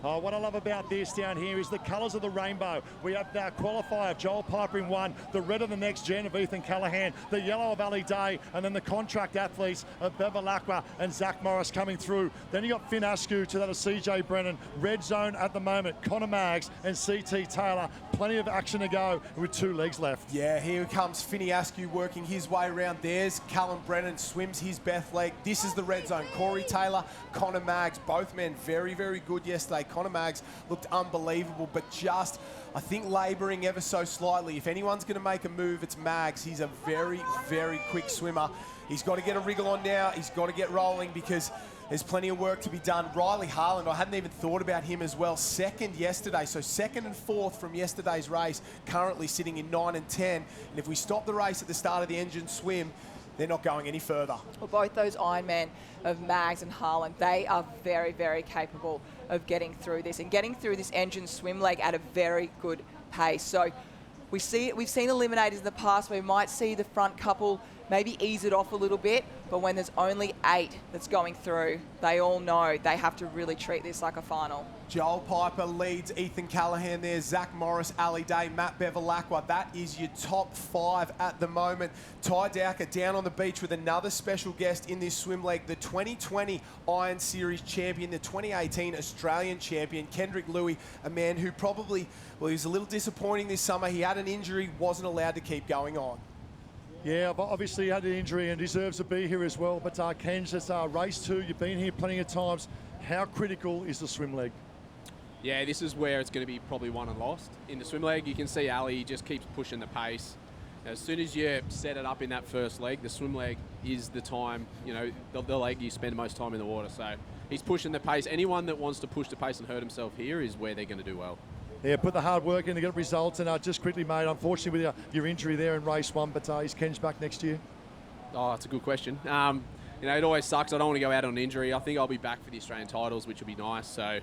Oh, what I love about this down here is the colours of the rainbow. We have our qualifier, Joel Piper in 1, the red of the next gen of Ethan Callahan, the yellow of Ali Day, and then the contract athletes of Bevilacqua and Zach Morris coming through. Then you got Finn Askew to that of CJ Brennan. Red zone at the moment, Connor Maggs and CT Taylor. Plenty of action to go with 2 legs left. Yeah, here comes Finney Askew working his way around. There's Callum Brennan, swims his best leg. This is the red zone. Corey Taylor, Connor Maggs, both men very, very good yesterday. Connor Maggs looked unbelievable, but just, I think, labouring ever so slightly. If anyone's going to make a move, it's Maggs. He's a very, very quick swimmer. He's got to get a wriggle on now. He's got to get rolling because there's plenty of work to be done. Riley Harland, I hadn't even thought about him as well. 2nd yesterday, so 2nd and 4th from yesterday's race, currently sitting in 9 and 10. And if we stop the race at the start of the engine swim, they're not going any further. Well, both those Ironmen of Maggs and Harland, they are very, very capable of getting through this and getting through this engine swim leg at a very good pace. So we've seen eliminators in the past. We might see the front couple maybe ease it off a little bit, but when there's only 8 that's going through, they all know they have to really treat this like a final. Joel Piper leads Ethan Callahan there, Zach Morris, Ali Day, Matt Bevilacqua. That is your top 5 at the moment. Ty Dowker down on the beach with another special guest in this swim leg, the 2020 Iron Series champion, the 2018 Australian champion, Kendrick Louis, a man who probably, well, he was a little disappointing this summer. He had an injury, wasn't allowed to keep going on. Yeah, obviously he had an injury and deserves to be here as well. But Kenj, it's race 2. You've been here plenty of times. How critical is the swim leg? Yeah, this is where it's going to be probably won and lost. In the swim leg, you can see Ali just keeps pushing the pace. As soon as you set it up in that first leg, the swim leg is the time, you know, the leg you spend most time in the water. So he's pushing the pace. Anyone that wants to push the pace and hurt himself here is where they're going to do well. Yeah, put the hard work in to get results. And just quickly, mate, unfortunately with your injury there in race 1, but is Kenj back next year? Oh, that's a good question. You know, it always sucks. I don't want to go out on an injury. I think I'll be back for the Australian titles, which will be nice. So,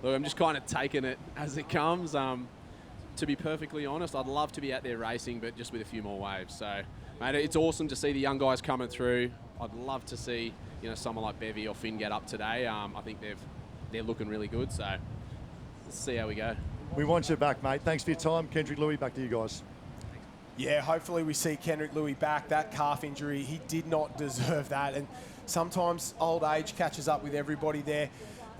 look, I'm just kind of taking it as it comes. To be perfectly honest, I'd love to be out there racing, but just with a few more waves. So, mate, it's awesome to see the young guys coming through. I'd love to see, you know, someone like Bevy or Finn get up today. I think they're looking really good. So, let's see how we go. We want you back, mate. Thanks for your time. Kendrick Louis, back to you guys. Yeah, hopefully we see Kendrick Louis back. That calf injury, he did not deserve that. And sometimes old age catches up with everybody there.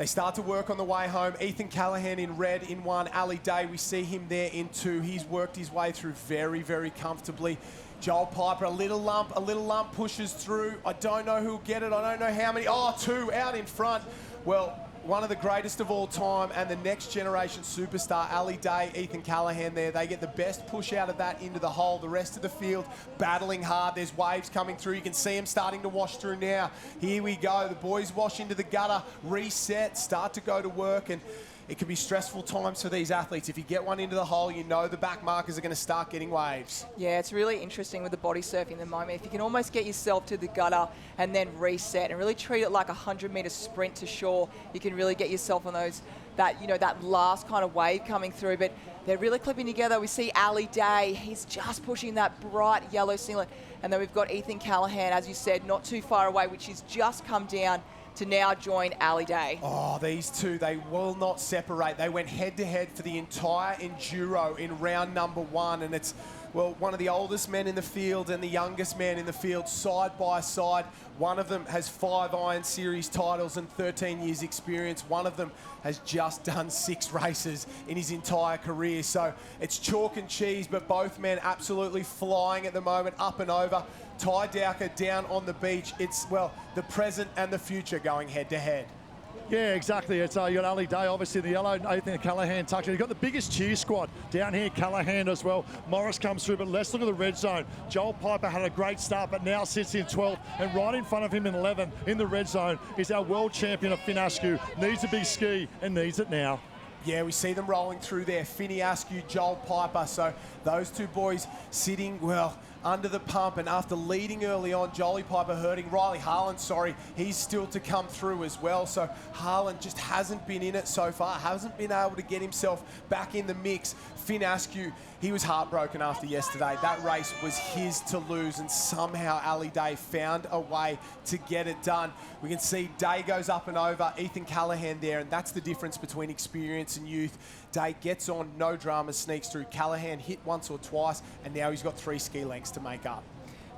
They start to work on the way home. Ethan Callahan in red in 1. Ali Day, we see him there in 2. He's worked his way through very, very comfortably. Joel Piper, a little lump pushes through. I don't know who'll get it. I don't know how many. Oh, 2 out in front. Well, one of the greatest of all time and the next generation superstar, Ali Day, Ethan Callahan there. They get the best push out of that into the hole. The rest of the field battling hard. There's waves coming through. You can see them starting to wash through now. Here we go. The boys wash into the gutter, reset, start to go to work, and it can be stressful times for these athletes. If you get one into the hole, you know the back markers are going to start getting waves. Yeah, it's really interesting with the body surfing at the moment. If you can almost get yourself to the gutter and then reset and really treat it like a 100-metre sprint to shore, you can really get yourself on those, that last kind of wave coming through. But they're really clipping together. We see Ali Day. He's just pushing that bright yellow singlet. And then we've got Ethan Callahan, as you said, not too far away, which has just come down to now join Ali Day. Oh, these two, they will not separate. They went head-to-head for the entire Enduro in round number 1, and it's, well, one of the oldest men in the field and the youngest man in the field side by side. One of them has 5 Iron Series titles and 13 years experience. One of them has just done 6 races in his entire career. So it's chalk and cheese, but both men absolutely flying at the moment, up and over. Ty Dowker down on the beach. It's, well, the present and the future going head-to-head. Yeah, exactly. It's you got Ali Day, obviously the yellow, Ethan Callahan tucked in. You've got the biggest cheer squad down here, Callahan as well. Morris comes through, but let's look at the red zone. Joel Piper had a great start, but now sits in 12th, and right in front of him in 11 in the red zone is our world champion of Finn Askew. Needs a big ski and needs it now. Yeah, we see them rolling through there. Finney Askew, Joel Piper. So those two boys sitting, well, under the pump, and after leading early on, Jolie Piper hurting. Riley Harlan, he's still to come through as well. So Harlan just hasn't been in it so far, hasn't been able to get himself back in the mix. Finn Askew, he was heartbroken after yesterday. That race was his to lose, and somehow Ali Day found a way to get it done. We can see Day goes up and over, Ethan Callahan there, and that's the difference between experience and youth. Day gets on, no drama, sneaks through. Callahan hit once or twice, and now he's got 3 ski lengths to make up.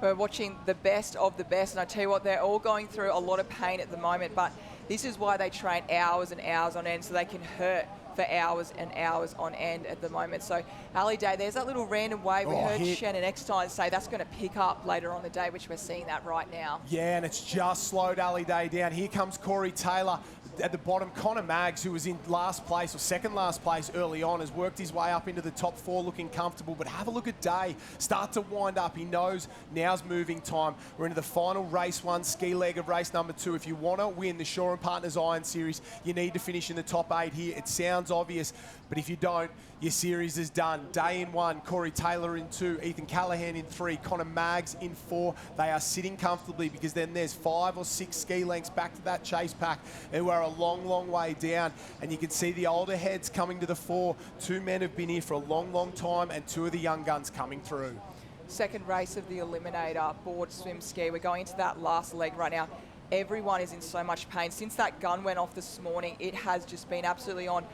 We're watching the best of the best, and I tell you what, they're all going through a lot of pain at the moment, but this is why they train hours and hours on end, so they can hurt for hours and hours on end at the moment. So Ali Day, there's that little random wave. We heard Shannon Eckstein say that's going to pick up later on the day, which we're seeing that right now. Yeah, and it's just slowed Ali Day down. Here comes Corey Taylor. At the bottom, Connor Maggs, who was in last place or second last place early on, has worked his way up into the top 4 looking comfortable. But have a look at Day. Start to wind up. He knows now's moving time. We're into the final race 1, ski leg of race number 2. If you want to win the Shaw & Partners Iron Series, you need to finish in the top 8 here. It sounds obvious, but if you don't, your series is done. Day in 1, Corey Taylor in 2, Ethan Callahan in 3, Connor Maggs in 4. They are sitting comfortably because then there's 5 or 6 ski lengths back to that chase pack, and we're a long, long way down. And you can see the older heads coming to the fore. 2 men have been here for a long, long time, and 2 of the young guns coming through. Second race of the Eliminator, board, swim, ski. We're going into that last leg right now. Everyone is in so much pain. Since that gun went off this morning, it has just been absolutely on.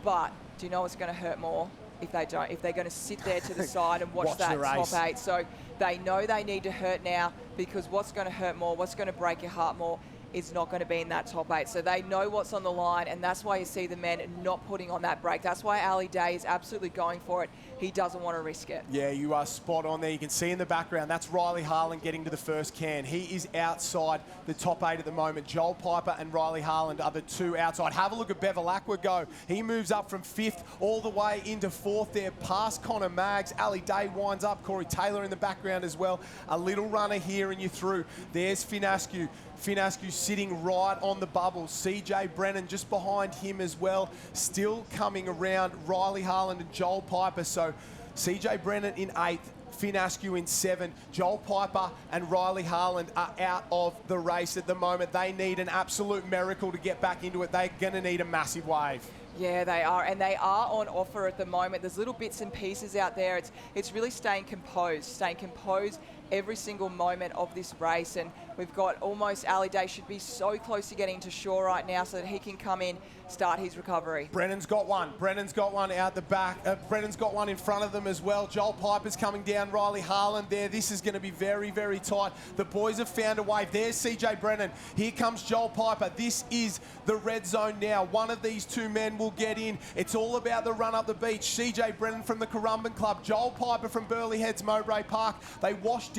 But do you know what's going to hurt more if they don't? If they're going to sit there to the side and watch that top 8. So they know they need to hurt now, because what's going to hurt more, what's going to break your heart more, is not going to be in that top 8. So they know what's on the line, and that's why you see the men not putting on that brake. That's why Ali Day is absolutely going for it. He doesn't want to risk it. Yeah, you are spot on there. You can see in the background, that's Riley Harlan getting to the first can. He is outside the top 8 at the moment. Joel Piper and Riley Harlan are the 2 outside. Have a look at Bevilacqua go. He moves up from 5th all the way into 4th there, past Connor Maggs. Ali Day winds up. Corey Taylor in the background as well. A little runner here and you're through. There's Finn Askew. Finn Askew sitting right on the bubble. CJ Brennan just behind him as well. Still coming around, Riley Harlan and Joel Piper. So CJ Brennan in 8th, Finn Askew in 7. Joel Piper and Riley Harlan are out of the race at the moment. They need an absolute miracle to get back into it. They're going to need a massive wave. Yeah, they are, and they are on offer at the moment. There's little bits and pieces out there. It's really staying composed every single moment of this race. And we've got almost Ali Day should be so close to getting to shore right now so that he can come in, start his recovery. Brennan's got one. Brennan's got one out the back. Brennan's got one in front of them as well. Joel Piper's coming down. Riley Harland there. This is going to be very, very tight. The boys have found a wave. There's CJ Brennan. Here comes Joel Piper. This is the red zone now. One of these two men will get in. It's all about the run up the beach. CJ Brennan from the Currumbin Club. Joel Piper from Burleigh Heads Mowbray Park. They wash down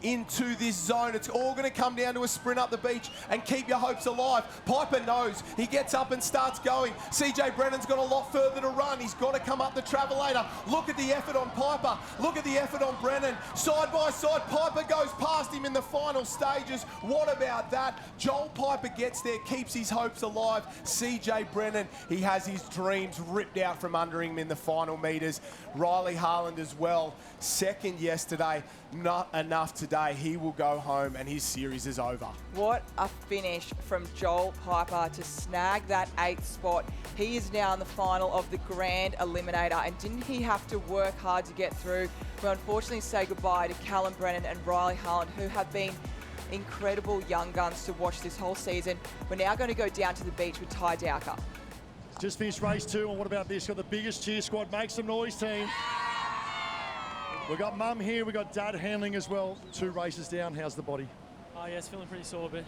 into this zone. It's all going to come down to a sprint up the beach and keep your hopes alive. Piper knows. He gets up and starts going. CJ Brennan's got a lot further to run. He's got to come up the Travelator. Look at the effort on Piper. Look at the effort on Brennan. Side by side, Piper goes past him in the final stages. What about that? Joel Piper gets there, keeps his hopes alive. CJ Brennan, he has his dreams ripped out from under him in the final metres. Riley Harland as well. Second yesterday, not enough today. He will go home and his series is over. What a finish from Joel Piper to snag that 8th spot. He is now in the final of the Grand Eliminator, and didn't he have to work hard to get through? We unfortunately say goodbye to Callum Brennan and Riley Harland, who have been incredible young guns to watch this whole season. We're now going to go down to the beach with Ty Dowker. Just finished race 2, and what about this? Got the biggest cheer squad. Make some noise, team. We've got Mum here, we've got Dad handling as well. 2 races down, how's the body? Oh yeah, it's feeling pretty sore, but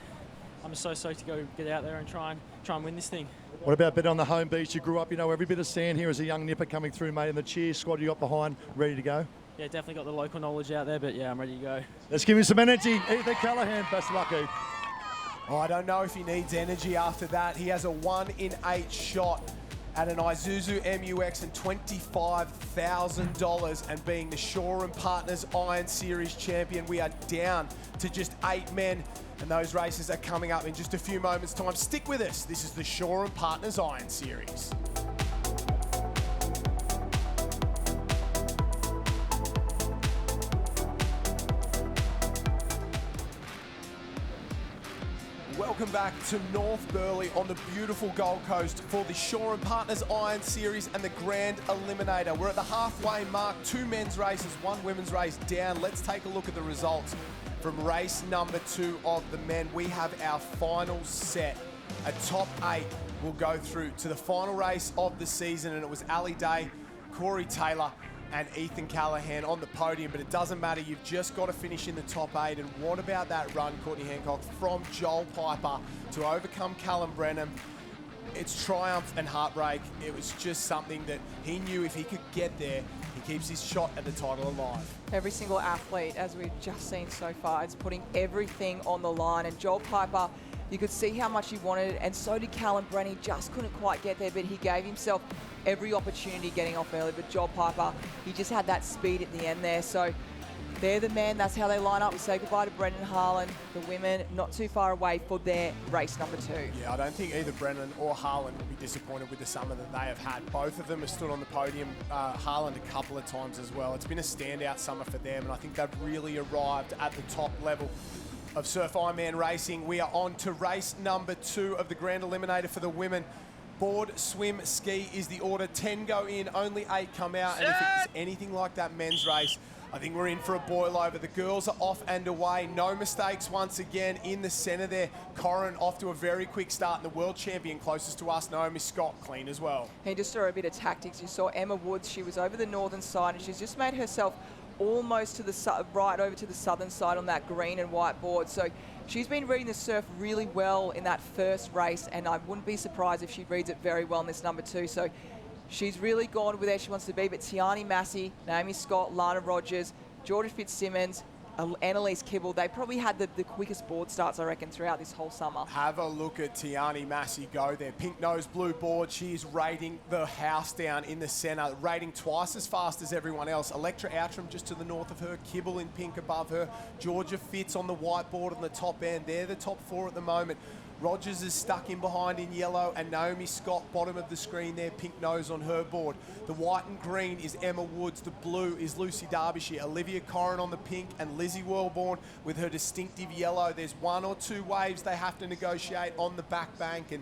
I'm just so stoked to go get out there and try and win this thing. What about betting on the home beach? You grew up, you know every bit of sand here as a young nipper coming through, mate, and the cheer squad you got behind, ready to go? Yeah, definitely got the local knowledge out there, but yeah, I'm ready to go. Let's give him some energy. Ethan Callahan, best of luck, Eve. Oh, I don't know if he needs energy after that. He has a 1 in 8 shot at an Isuzu MUX and $25,000, and being the Shaw and Partners Iron Series champion. We are down to just 8 men, and those races are coming up in just a few moments' time. Stick with us. This is the Shaw and Partners Iron Series. Welcome back to North Burleigh on the beautiful Gold Coast for the Shaw and Partners Iron Series and the Grand Eliminator. We're at the halfway mark, 2 men's races, 1 women's race down. Let's take a look at the results from race number 2 of the men. We have our final set. A top 8 will go through to the final race of the season, and it was Ali Day, Corey Taylor, and Ethan Callahan on the podium, but it doesn't matter. You've just got to finish in the top 8. And what about that run, Courtney Hancock, from Joel Piper to overcome Callum Brennan? It's triumph and heartbreak. It was just something that he knew if he could get there, he keeps his shot at the title alive. Every single athlete, as we've just seen so far, is putting everything on the line. And Joel Piper, you could see how much he wanted it, and so did Callum Brennan. He just couldn't quite get there, but he gave himself every opportunity getting off early. But Joel Piper, he just had that speed at the end there. So they're the men. That's how they line up. We say goodbye to Brennan Harlan. The women not too far away for their race number 2. Yeah, I don't think either Brennan or Harlan will be disappointed with the summer that they have had. Both of them have stood on the podium, Harlan a couple of times as well. It's been a standout summer for them, and I think they've really arrived at the top level of Surf Ironman racing. We are on to race number 2 of the Grand Eliminator for the women. Board, swim, ski is the order. 10 go in, only 8 come out. And if it's anything like that men's race, I think we're in for a boil over. The girls are off and away. No mistakes once again in the centre there. Corrin off to a very quick start. And the world champion closest to us, Naomi Scott, clean as well. He just saw a bit of tactics. You saw Emma Woods. She was over the northern side, and she's just made herself almost to the right over to the southern side on that green and white board. So she's been reading the surf really well in that first race, and I wouldn't be surprised if she reads it very well in this number 2. So she's really gone with where she wants to be. But Tiani Massey, Naomi Scott, Lana Rogers, Georgia Fitzsimmons, Annalise Kibble, they probably had the quickest board starts, I reckon, throughout this whole summer. Have a look at Tiani Massey go there. Pink nose, blue board. She's rating the house down in the centre, rating twice as fast as everyone else. Electra Outram just to the north of her, Kibble in pink above her. Georgia Fitz on the white board on the top end. They're the top 4 at the moment. Rogers is stuck in behind in yellow, and Naomi Scott, bottom of the screen there, pink nose on her board. The white and green is Emma Woods. The blue is Lucy Derbyshire. Olivia Corrin on the pink, and Lizzie Wellborn with her distinctive yellow. There's 1 or 2 waves they have to negotiate on the back bank, and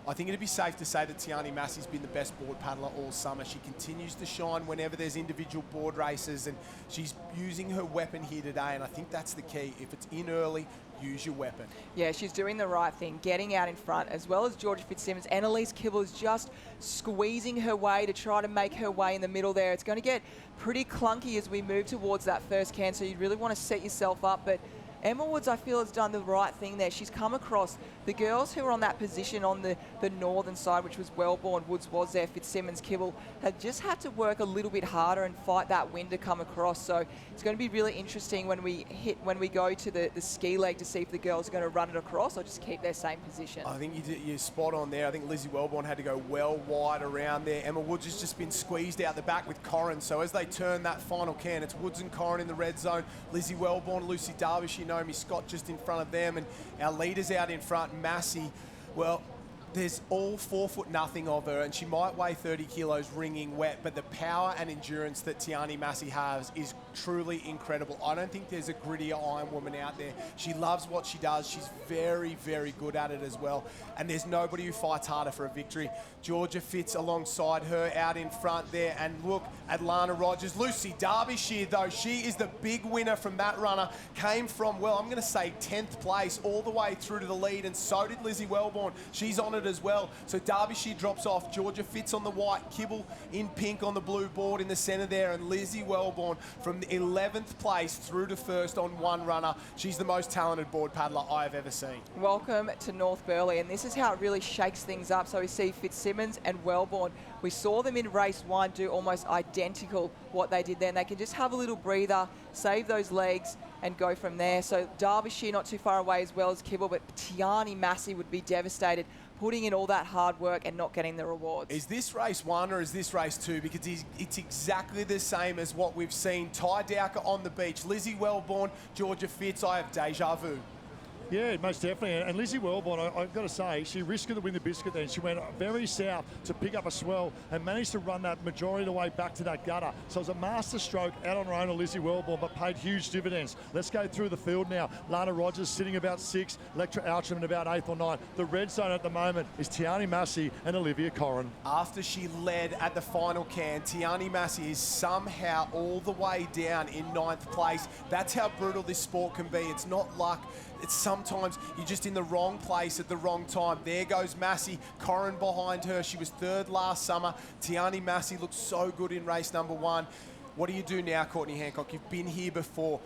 I think it'd be safe to say that Tiani Massey's been the best board paddler all summer. She continues to shine whenever there's individual board races, and she's using her weapon here today, and I think that's the key. If it's in early, use your weapon. Yeah, she's doing the right thing, getting out in front, as well as Georgia Fitzsimmons. Annalise Kibble is just squeezing her way to try to make her way in the middle there. It's going to get pretty clunky as we move towards that first can, so you really want to set yourself up, but Emma Woods, I feel, has done the right thing there. She's come across the girls who are on that position on the northern side, which was Wellborn. Woods was there. Fitzsimmons, Kibble had just had to work a little bit harder and fight that wind to come across. So it's going to be really interesting when we go to the ski leg to see if the girls are going to run it across or just keep their same position. I think you're spot on there. I think Lizzie Wellborn had to go well wide around there. Emma Woods has just been squeezed out the back with Corrin. So as they turn that final can, it's Woods and Corrin in the red zone. Lizzie Wellborn, Lucy Derbyshire, Naomi Scott just in front of them, and our leaders out in front, Massey. Well, there's all 4'0" of her, and she might weigh 30 kilos ringing wet, but the power and endurance that Tiani Massey has is truly incredible. I don't think there's a grittier Iron woman out there. She loves what she does. She's very, very good at it as well, and there's nobody who fights harder for a victory. Georgia Fitz alongside her out in front there, and look at Lana Rogers. Lucy Derbyshire, though, she is the big winner from that runner. Came from, well, I'm going to say 10th place all the way through to the lead, and so did Lizzie Wellborn. She's on it as well. So Derbyshire drops off. Georgia Fitz on the white, Kibble in pink on the blue board in the centre there, and Lizzie Wellborn from the 11th place through to first on one runner. She's the most talented board paddler I've ever seen. Welcome to North Burleigh, and this is how it really shakes things up. So we see Fitzsimmons and Wellborn. We saw them in race one do almost identical what they did then. They can just have a little breather, save those legs, and go from there. So Derbyshire not too far away as well as Kibble, but Tiani Massey would be devastated, putting in all that hard work and not getting the rewards. Is this race one or is this race two? Because it's exactly the same as what we've seen. Ty Dowker on the beach, Lizzie Wellborn, Georgia Fitz. I have deja vu. Yeah, most definitely. And Lizzie Wellborn, I've got to say, she risked to win the biscuit then. She went very south to pick up a swell and managed to run that majority of the way back to that gutter. So it was a master stroke out on her own, Lizzie Wellborn, but paid huge dividends. Let's go through the field now. Lana Rogers sitting about 6, Electra Outram about 8th or 9th. The red zone at the moment is Tiani Massey and Olivia Corrin. After she led at the final can, Tiani Massey is somehow all the way down in 9th place. That's how brutal this sport can be. It's not luck. It's sometimes you're just in the wrong place at the wrong time. There goes Massey, Corrin behind her. She was 3rd last summer. Tiani Massey looked so good in race number 1. What do you do now, Courtney Hancock? You've been here before.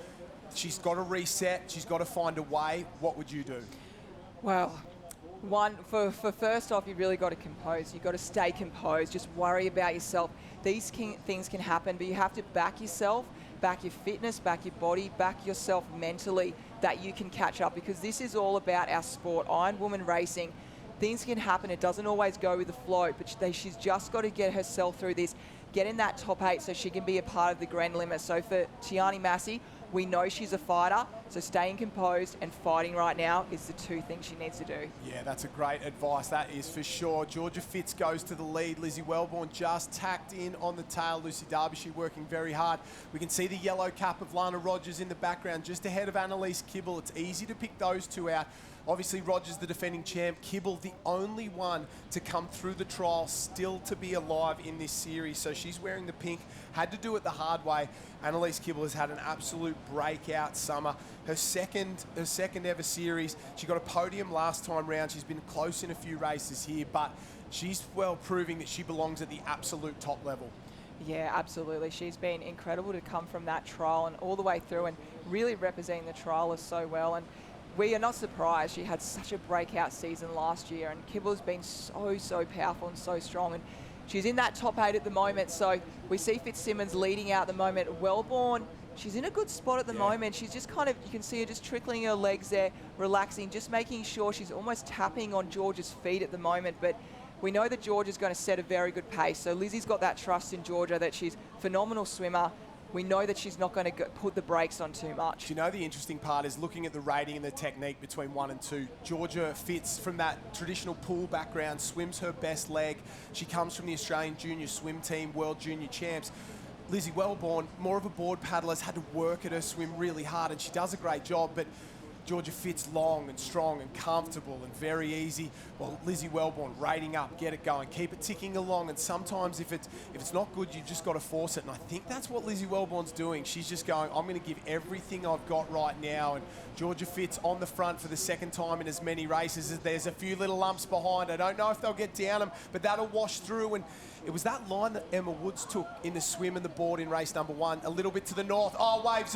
She's got to reset. She's got to find a way. What would you do? Well, for first off, you really got to compose. You've got to stay composed. Just worry about yourself. These things can happen, but you have to back yourself, back your fitness, back your body, back yourself mentally, that you can catch up, because this is all about our sport, Iron Woman racing. Things can happen. It doesn't always go with the flow, but she's just got to get herself through this, get in that top 8 so she can be a part of the grand limit. So for Tiani Massey, we know she's a fighter, so staying composed and fighting right now is the 2 things she needs to do. Yeah, that's a great advice, that is for sure. Georgia Fitz goes to the lead. Lizzie Wellborn just tacked in on the tail. Lucy Derbyshire working very hard. We can see the yellow cap of Lana Rogers in the background, just ahead of Annalise Kibble. It's easy to pick those two out. Obviously, Rogers, the defending champ. Kibble, the only one to come through the trial, still to be alive in this series. So she's wearing the pink. Had to do it the hard way. Annalise Kibble has had an absolute breakout summer. Her second ever series. She got a podium last time round. She's been close in a few races here, but she's well proving that she belongs at the absolute top level. Yeah, absolutely. She's been incredible to come from that trial and all the way through and really representing the trialists so well. And we are not surprised. She had such a breakout season last year, and Kibble's been so powerful and so strong. And she's in that top 8 at the moment. So we see Fitzsimmons leading out at the moment. Wellborn, she's in a good spot at the moment. She's just kind of, you can see her just trickling her legs there, relaxing, just making sure she's almost tapping on Georgia's feet at the moment. But we know that Georgia's going to set a very good pace. So Lizzie's got that trust in Georgia that she's a phenomenal swimmer. We know that she's not going to put the brakes on too much. You know, the interesting part is looking at the rating and the technique between 1 and 2. Georgia Fitz, from that traditional pool background, swims her best leg. She comes from the Australian junior swim team, world junior champs. Lizzie Wellborn, more of a board paddler, has had to work at her swim really hard, and she does a great job. But Georgia Fitz long and strong and comfortable and very easy. Well, Lizzie Wellborn rating up, get it going, keep it ticking along. And sometimes if it's not good, you just got to force it. And I think that's what Lizzie Wellborn's doing. She's just going, I'm going to give everything I've got right now. And Georgia Fitz on the front for the second time in as many races. There's a few little lumps behind. I don't know if they'll get down them, but that'll wash through. And it was that line that Emma Woods took in the swim and the board in race number 1, a little bit to the north. Oh, waves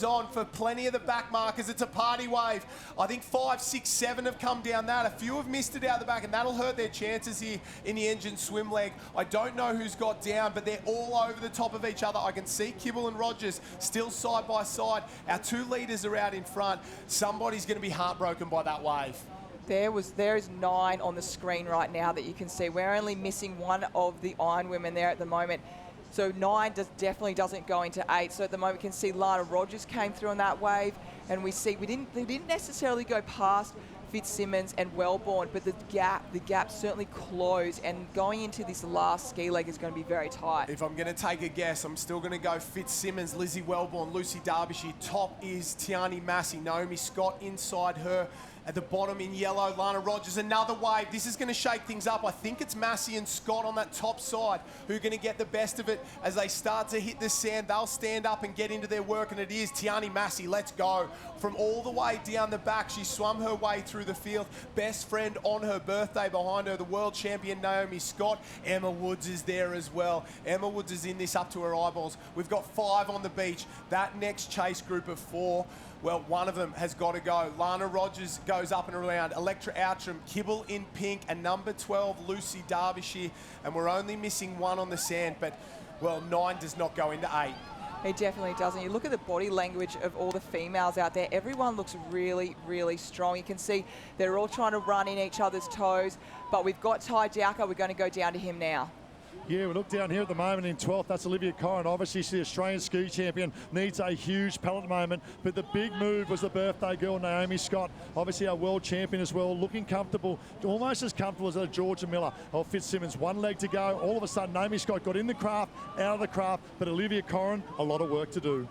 on for plenty of the back markers. It's a party wave. I think 5, 6, 7 have come down that. A few have missed it out the back, and that'll hurt their chances here in the engine swim leg. I don't know who's got down, but they're all over the top of each other. I can see Kibble and Rogers still side by side. Our 2 leaders are out in front. Somebody's going to be heartbroken by that wave. There is 9 on the screen right now that you can see. We're only missing one of the Iron Women there at the moment. So 9 definitely doesn't go into 8. So at the moment we can see Lana Rogers came through on that wave, and we see they didn't necessarily go past Fitzsimmons and Wellborn, but the gap certainly closed, and going into this last ski leg is going to be very tight. If I'm going to take a guess, I'm still going to go Fitzsimmons, Lizzie Wellborn, Lucy Derbyshire. Top is Tiani Massey, Naomi Scott inside her. At the bottom in yellow, Lana Rogers, another wave. This is going to shake things up. I think it's Massey and Scott on that top side who are going to get the best of it as they start to hit the sand. They'll stand up and get into their work, and it is Tiani Massey. Let's go. From all the way down the back, she swum her way through the field. Best friend on her birthday behind her, the world champion Naomi Scott. Emma Woods is there as well. Emma Woods is in this up to her eyeballs. We've got 5 on the beach. That next chase group of 4, well, one of them has got to go. Lana Rogers goes up and around. Electra Outram, Kibble in pink, and number 12, Lucy Derbyshire. And we're only missing 1 on the sand, but, well, 9 does not go into 8. It definitely doesn't. You look at the body language of all the females out there, everyone looks really, really strong. You can see they're all trying to run in each other's toes, but we've got Ty Dowker. We're going to go down to him now. Yeah, we look down here at the moment in 12th. That's Olivia Corrin. Obviously, she's the Australian ski champion. Needs a huge pedal at the moment. But the big move was the birthday girl, Naomi Scott. Obviously, our world champion as well. Looking comfortable, almost as comfortable as Georgia Miller or Fitzsimmons. 1 leg to go. All of a sudden, Naomi Scott got in the craft, out of the craft. But Olivia Corrin, a lot of work to do.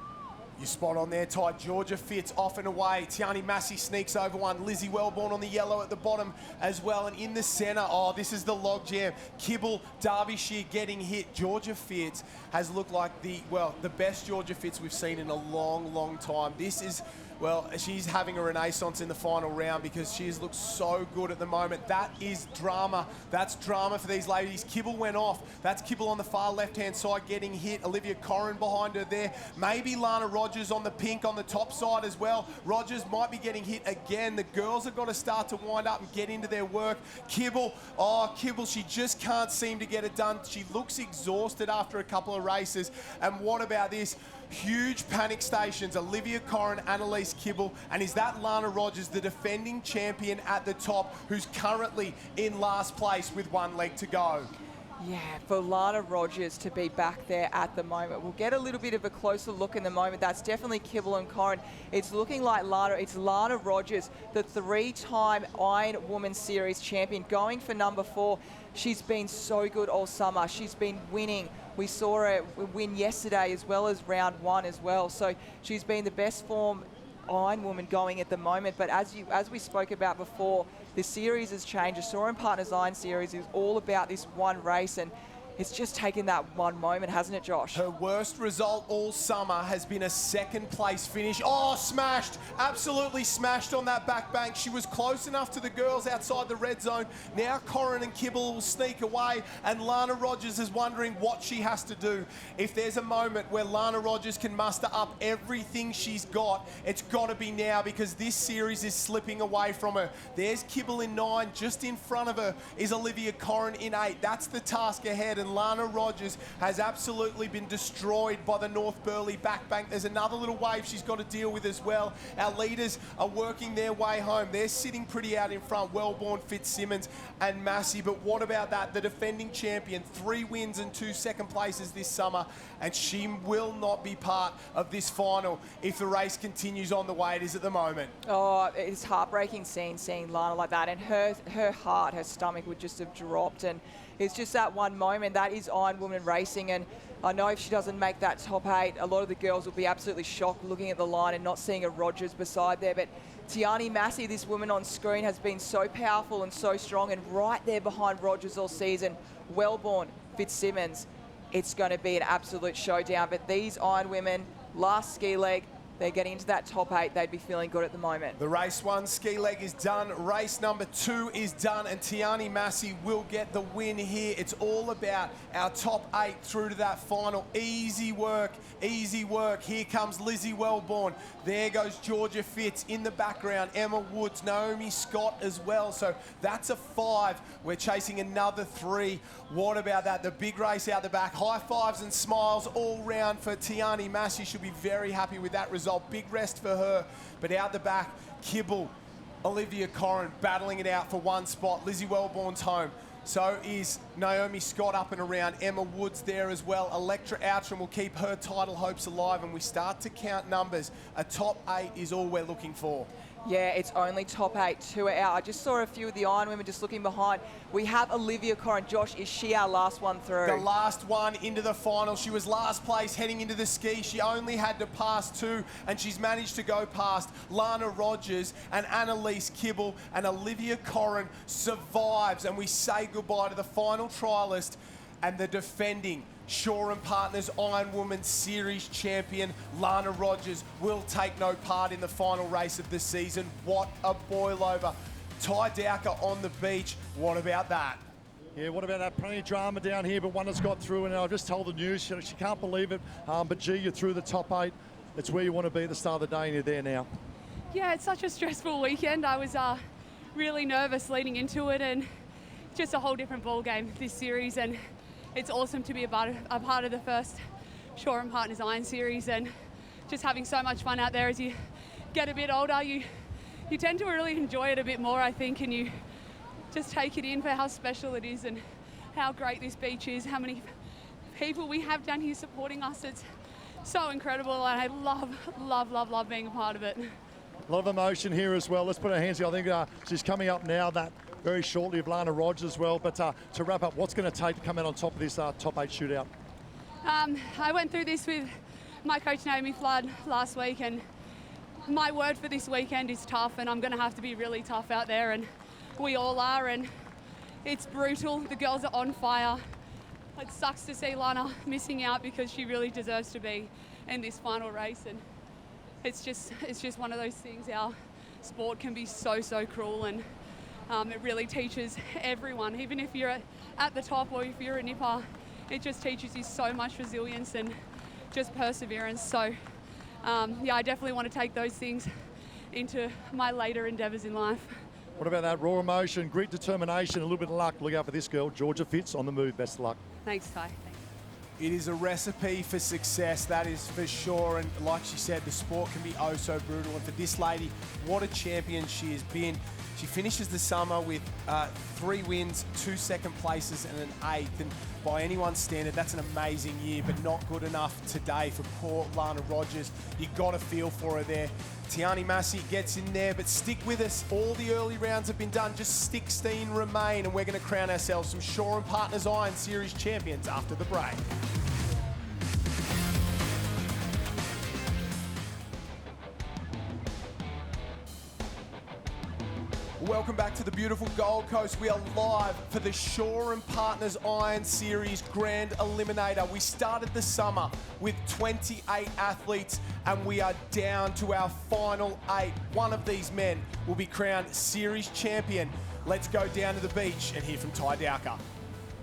You spot on there, Ty. Georgia Fitz off and away. Tiani Massey sneaks over one. Lizzie Wellborn on the yellow at the bottom as well. And in the centre, oh, this is the log jam. Kibble, Derbyshire getting hit. Georgia Fitz has looked like the best Georgia Fitz we've seen in a long, long time. This is, well, she's having a renaissance in the final round because she has looked so good at the moment. That is drama. That's drama for these ladies. Kibble went off. That's Kibble on the far left-hand side getting hit. Olivia Corrin behind her there. Maybe Lana Rogers on the pink on the top side as well. Rogers might be getting hit again. The girls have got to start to wind up and get into their work. Kibble, she just can't seem to get it done. She looks exhausted after a couple of races. And what about this? Huge panic stations. Olivia Corrin, Annalise Kibble, and is that Lana Rogers, the defending champion at the top, who's currently in last place with 1 leg to go? Yeah, for Lana Rogers to be back there at the moment. We'll get a little bit of a closer look in the moment. That's definitely Kibble and Corrin. It's looking like it's Lana Rogers, the 3-time Iron Woman Series champion, going for number 4. She's been so good all summer. She's been winning. We saw her win yesterday as well as round 1 as well. So she's been the best form Iron Woman going at the moment. But as we spoke about before, the series has changed. The Soaring Partners Iron Series is all about this one race, and it's just taken that one moment, hasn't it, Josh? Her worst result all summer has been a 2nd place finish. Oh, smashed. Absolutely smashed on that back bank. She was close enough to the girls outside the red zone. Now Corrin and Kibble will sneak away, and Lana Rogers is wondering what she has to do. If there's a moment where Lana Rogers can muster up everything she's got, it's got to be now, because this series is slipping away from her. There's Kibble in 9. Just in front of her is Olivia Corrin in 8. That's the task ahead, and Lana Rogers has absolutely been destroyed by the North Burleigh back bank. There's another little wave she's got to deal with as well. Our leaders are working their way home. They're sitting pretty out in front, Wellborn, Fitzsimmons and Massey. But what about that? The defending champion, 3 wins and 2 second places this summer, and she will not be part of this final if the race continues on the way it is at the moment. Oh, it's heartbreaking seeing Lana like that, and her heart, her stomach would just have dropped. And It's just that one moment. That is Iron Woman racing, and I know if she doesn't make that top 8, a lot of the girls will be absolutely shocked looking at the line and not seeing a Rogers beside there. But Tiani Massey, this woman on screen, has been so powerful and so strong, and right there behind Rogers all season. Wellborn, Fitzsimmons. It's going to be an absolute showdown. But these Iron Women, last ski leg, they're getting into that top 8. They'd be feeling good at the moment. The race 1 ski leg is done. Race number 2 is done, and Tiani Massey will get the win here. It's all about our top 8 through to that final. Easy work, easy work. Here comes Lizzie Wellborn. There goes Georgia Fitz in the background. Emma Woods, Naomi Scott as well. So that's a 5. We're chasing another 3. What about that? The big race out the back. High fives and smiles all round for Tiani Massey. She'll be very happy with that result. Big rest for her. But out the back, Kibble, Olivia Corrin battling it out for 1 spot. Lizzie Wellborn's home. So is Naomi Scott up and around. Emma Woods there as well. Electra Outram will keep her title hopes alive, and we start to count numbers. A top 8 is all we're looking for. Yeah, it's only top 8, 2 are out. I just saw a few of the Iron Women just looking behind. We have Olivia Corrin. Josh, is she our last one through? The last one into the final. She was last place heading into the ski. She only had to pass 2, and she's managed to go past Lana Rogers and Annalise Kibble, and Olivia Corrin survives, and we say goodbye to the final trialist and the defending Shaw & Partners Iron Woman Series champion. Lana Rogers will take no part in the final race of the season. What a boil-over. Ty Dowker on the beach. What about that? Yeah, what about that? Plenty of drama down here, but one has got through, and I've just told the news, she can't believe it. But gee, you're through the top 8. It's where you want to be at the start of the day, and you're there now. Yeah, it's such a stressful weekend. I was really nervous leading into it, and just a whole different ball game this series, and it's awesome to be a part of the first Shaw & Partners Iron Series, and just having so much fun out there. As you get a bit older, you tend to really enjoy it a bit more, I think, and you just take it in for how special it is and how great this beach is, how many people we have down here supporting us. It's so incredible, and I love being a part of it. A lot of emotion here as well. Let's put our hands here. I think she's coming up now, that very shortly, of Lana Rogers as well. But to wrap up, what's going to take to come out on top of this top 8 shootout? I went through this with my coach Naomi Flood last week, and my word for this weekend is tough, and I'm going to have to be really tough out there, and we all are, and it's brutal. The girls are on fire. It sucks to see Lana missing out because she really deserves to be in this final race, and it's just one of those things. Our sport can be so cruel, and it really teaches everyone, even if you're at the top or if you're a nipper, it just teaches you so much resilience and just perseverance. So yeah, I definitely want to take those things into my later endeavours in life. What about that raw emotion, grit, determination, a little bit of luck? Look out for this girl, Georgia Fitz, on the move. Best of luck. Thanks, Ty. It is a recipe for success, that is for sure. And like she said, the sport can be oh so brutal. And for this lady, what a champion she has been. She finishes the summer with 3 wins, 2 second places and an 8th. And by anyone's standard, that's an amazing year, but not good enough today for poor Lana Rogers. You got to feel for her there. Tiani Massey gets in there, but stick with us. All the early rounds have been done. Just 16 remain, and we're going to crown ourselves some Shaw & Partners Iron Series champions after the break. Welcome back to the beautiful Gold Coast. We are live for the Shaw & Partners Iron Series Grand Eliminator. We started the summer with 28 athletes, and we are down to our final 8. One of these men will be crowned Series champion. Let's go down to the beach and hear from Ty Dowker.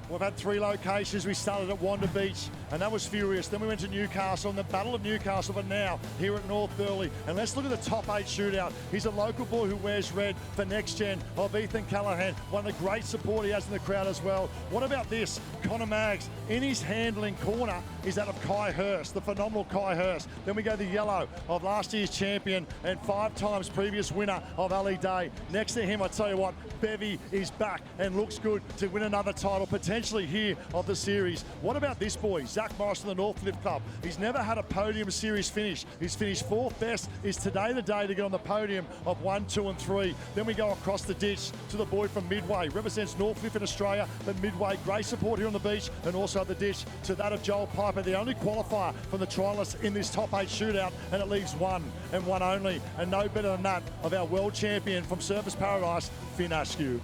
We've had 3 locations. We started at Wanda Beach, and that was furious. Then we went to Newcastle, and the Battle of Newcastle, but now here at North Burleigh. And let's look at the top 8 shootout. He's a local boy who wears red for Next Gen of Ethan Callahan. One of the great support he has in the crowd as well. What about this? Connor Maggs in his handling corner is that of Kai Hurst, the phenomenal Kai Hurst. Then we go the yellow of last year's champion and 5 times previous winner of Ali Day. Next to him, I tell you what, Bevy is back and looks good to win another title potentially. potentially here of the series. What about this boy, Zach Morris from the Northcliffe Club? He's never had a podium series finish. He's finished 4th best. Is today the day to get on the podium of 1, 2 and 3? Then we go across the ditch to the boy from Midway. Represents Northcliffe in Australia, but Midway, great support here on the beach, and also the ditch to that of Joel Piper, the only qualifier from the trialists in this top 8 shootout, and it leaves one and one only, and no better than that of our world champion from Surfers Paradise, Finn Askew.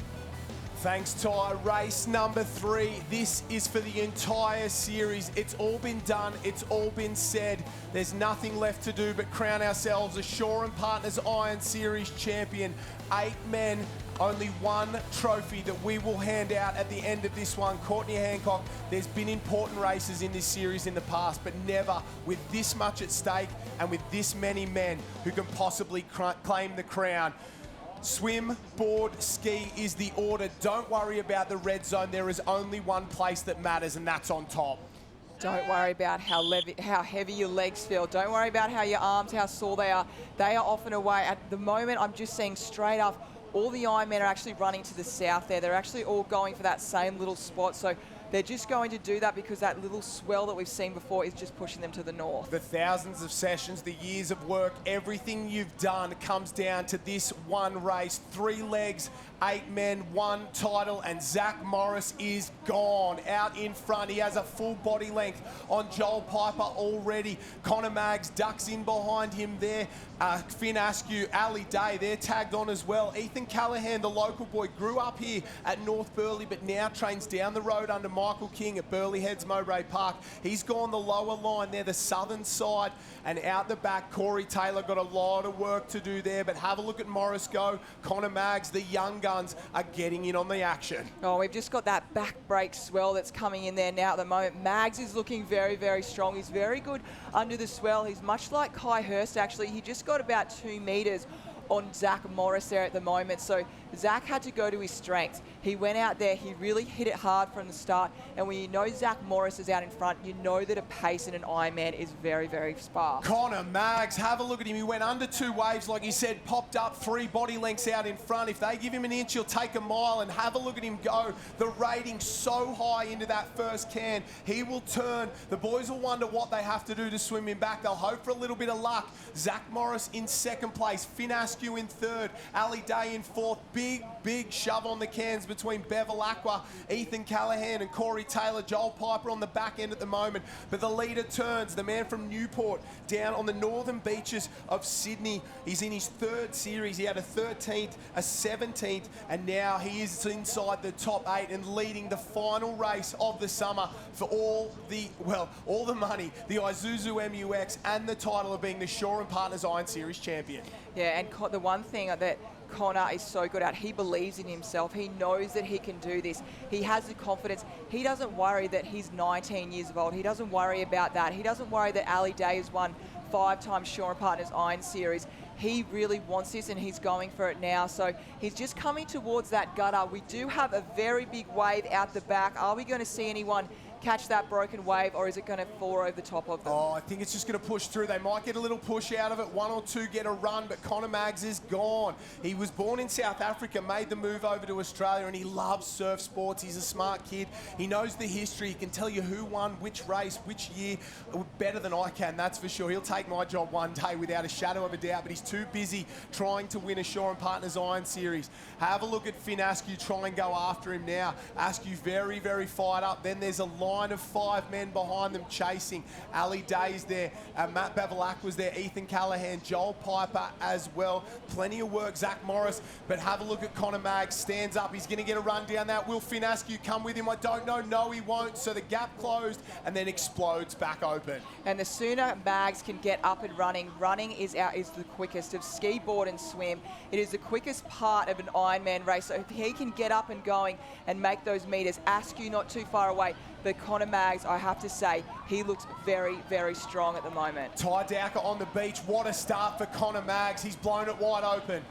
Thanks, Ty. Race number 3. This is for the entire series. It's all been done. It's all been said. There's nothing left to do but crown ourselves a Shaw & Partners Iron Series champion. 8 men, only one trophy that we will hand out at the end of this one. Courtney Hancock, there's been important races in this series in the past, but never with this much at stake and with this many men who can possibly claim the crown. Swim, board, ski is the order. Don't worry about the red zone. There is only one place that matters, and that's on top. Don't worry about how heavy your legs feel. Don't worry about how your arms, how sore they are. They are off and away. At the moment, I'm just seeing straight up, all the Ironmen are actually running to the south there. They're actually all going for that same little spot. So they're just going to do that because that little swell that we've seen before is just pushing them to the north. The thousands of sessions, the years of work, everything you've done comes down to this one race. 3 legs, 8 men, 1 title, and Zach Morris is gone out in front. He has a full body length on Joel Piper already. Connor Maggs ducks in behind him there. Finn Askew, Ali Day, they're tagged on as well. Ethan Callahan, the local boy, grew up here at North Burleigh, but now trains down the road under Michael King at Burleigh Heads Mowbray Park. He's gone the lower line there, the southern side, and out the back, Corey Taylor got a lot of work to do there, but have a look at Morris go. Connor Maggs, the young guns, are getting in on the action. Oh, we've just got that back brake swell that's coming in there now at the moment. Maggs is looking very, very strong. He's very good under the swell. He's much like Kai Hurst, actually. He just got about 2 metres on Zach Morris there at the moment. So Zach had to go to his strengths. He went out there, he really hit it hard from the start. And when you know Zach Morris is out in front, you know that a pace in an Ironman is very, very sparse. Connor Maggs, have a look at him. He went under 2 waves, like he said, popped up 3 body lengths out in front. If they give him an inch, he'll take a mile, and have a look at him go. The rating so high into that first can. He will turn. The boys will wonder what they have to do to swim him back. They'll hope for a little bit of luck. Zach Morris in 2nd place. Finn Askew in 3rd. Ali Day in 4th. Big shove on the cans between Bevel Aqua, Ethan Callahan and Corey Taylor. Joel Piper on the back end at the moment. But the leader turns, the man from Newport, down on the northern beaches of Sydney. He's in his 3rd series. He had a 13th, a 17th, and now he is inside the top 8 and leading the final race of the summer for all the money, the Isuzu MUX, and the title of being the Shaw & Partners Iron Series champion. Yeah, and the one thing that Connor is so good at, he believes in himself. He knows that he can do this. He has the confidence. He doesn't worry that he's 19 years old. He doesn't worry about that. He doesn't worry that Ali Day has won 5 times Shaw & Partners Iron Series. He really wants this and he's going for it now. So he's just coming towards that gutter. We do have a very big wave out the back. Are we going to see anyone catch that broken wave, or is it going to fall over the top of them? Oh, I think it's just going to push through. They might get a little push out of it. 1 or 2 get a run, but Connor Maggs is gone. He was born in South Africa, made the move over to Australia, and he loves surf sports. He's a smart kid. He knows the history. He can tell you who won, which race, which year, better than I can, that's for sure. He'll take my job one day without a shadow of a doubt, but he's too busy trying to win a Shaw & Partners Iron Series. Have a look at Finn Askew, try and go after him now. Askew very, very fired up. Then there's a line of 5 men behind them chasing. Ali Day's there, Matt Bevelak was there, Ethan Callahan, Joel Piper as well. Plenty of work, Zach Morris, but have a look at Connor Maggs, stands up, he's going to get a run down that. Will Finn Askew come with him? I don't know. No, he won't. So the gap closed and then explodes back open. And the sooner Maggs can get up and running is the quickest of ski, board and swim. It is the quickest part of an Ironman race. So if he can get up and going and make those meters, Askew not too far away, but Connor Maggs, I have to say, he looks very, very strong at the moment. Ty Dowker on the beach. What a start for Connor Maggs. He's blown it wide open.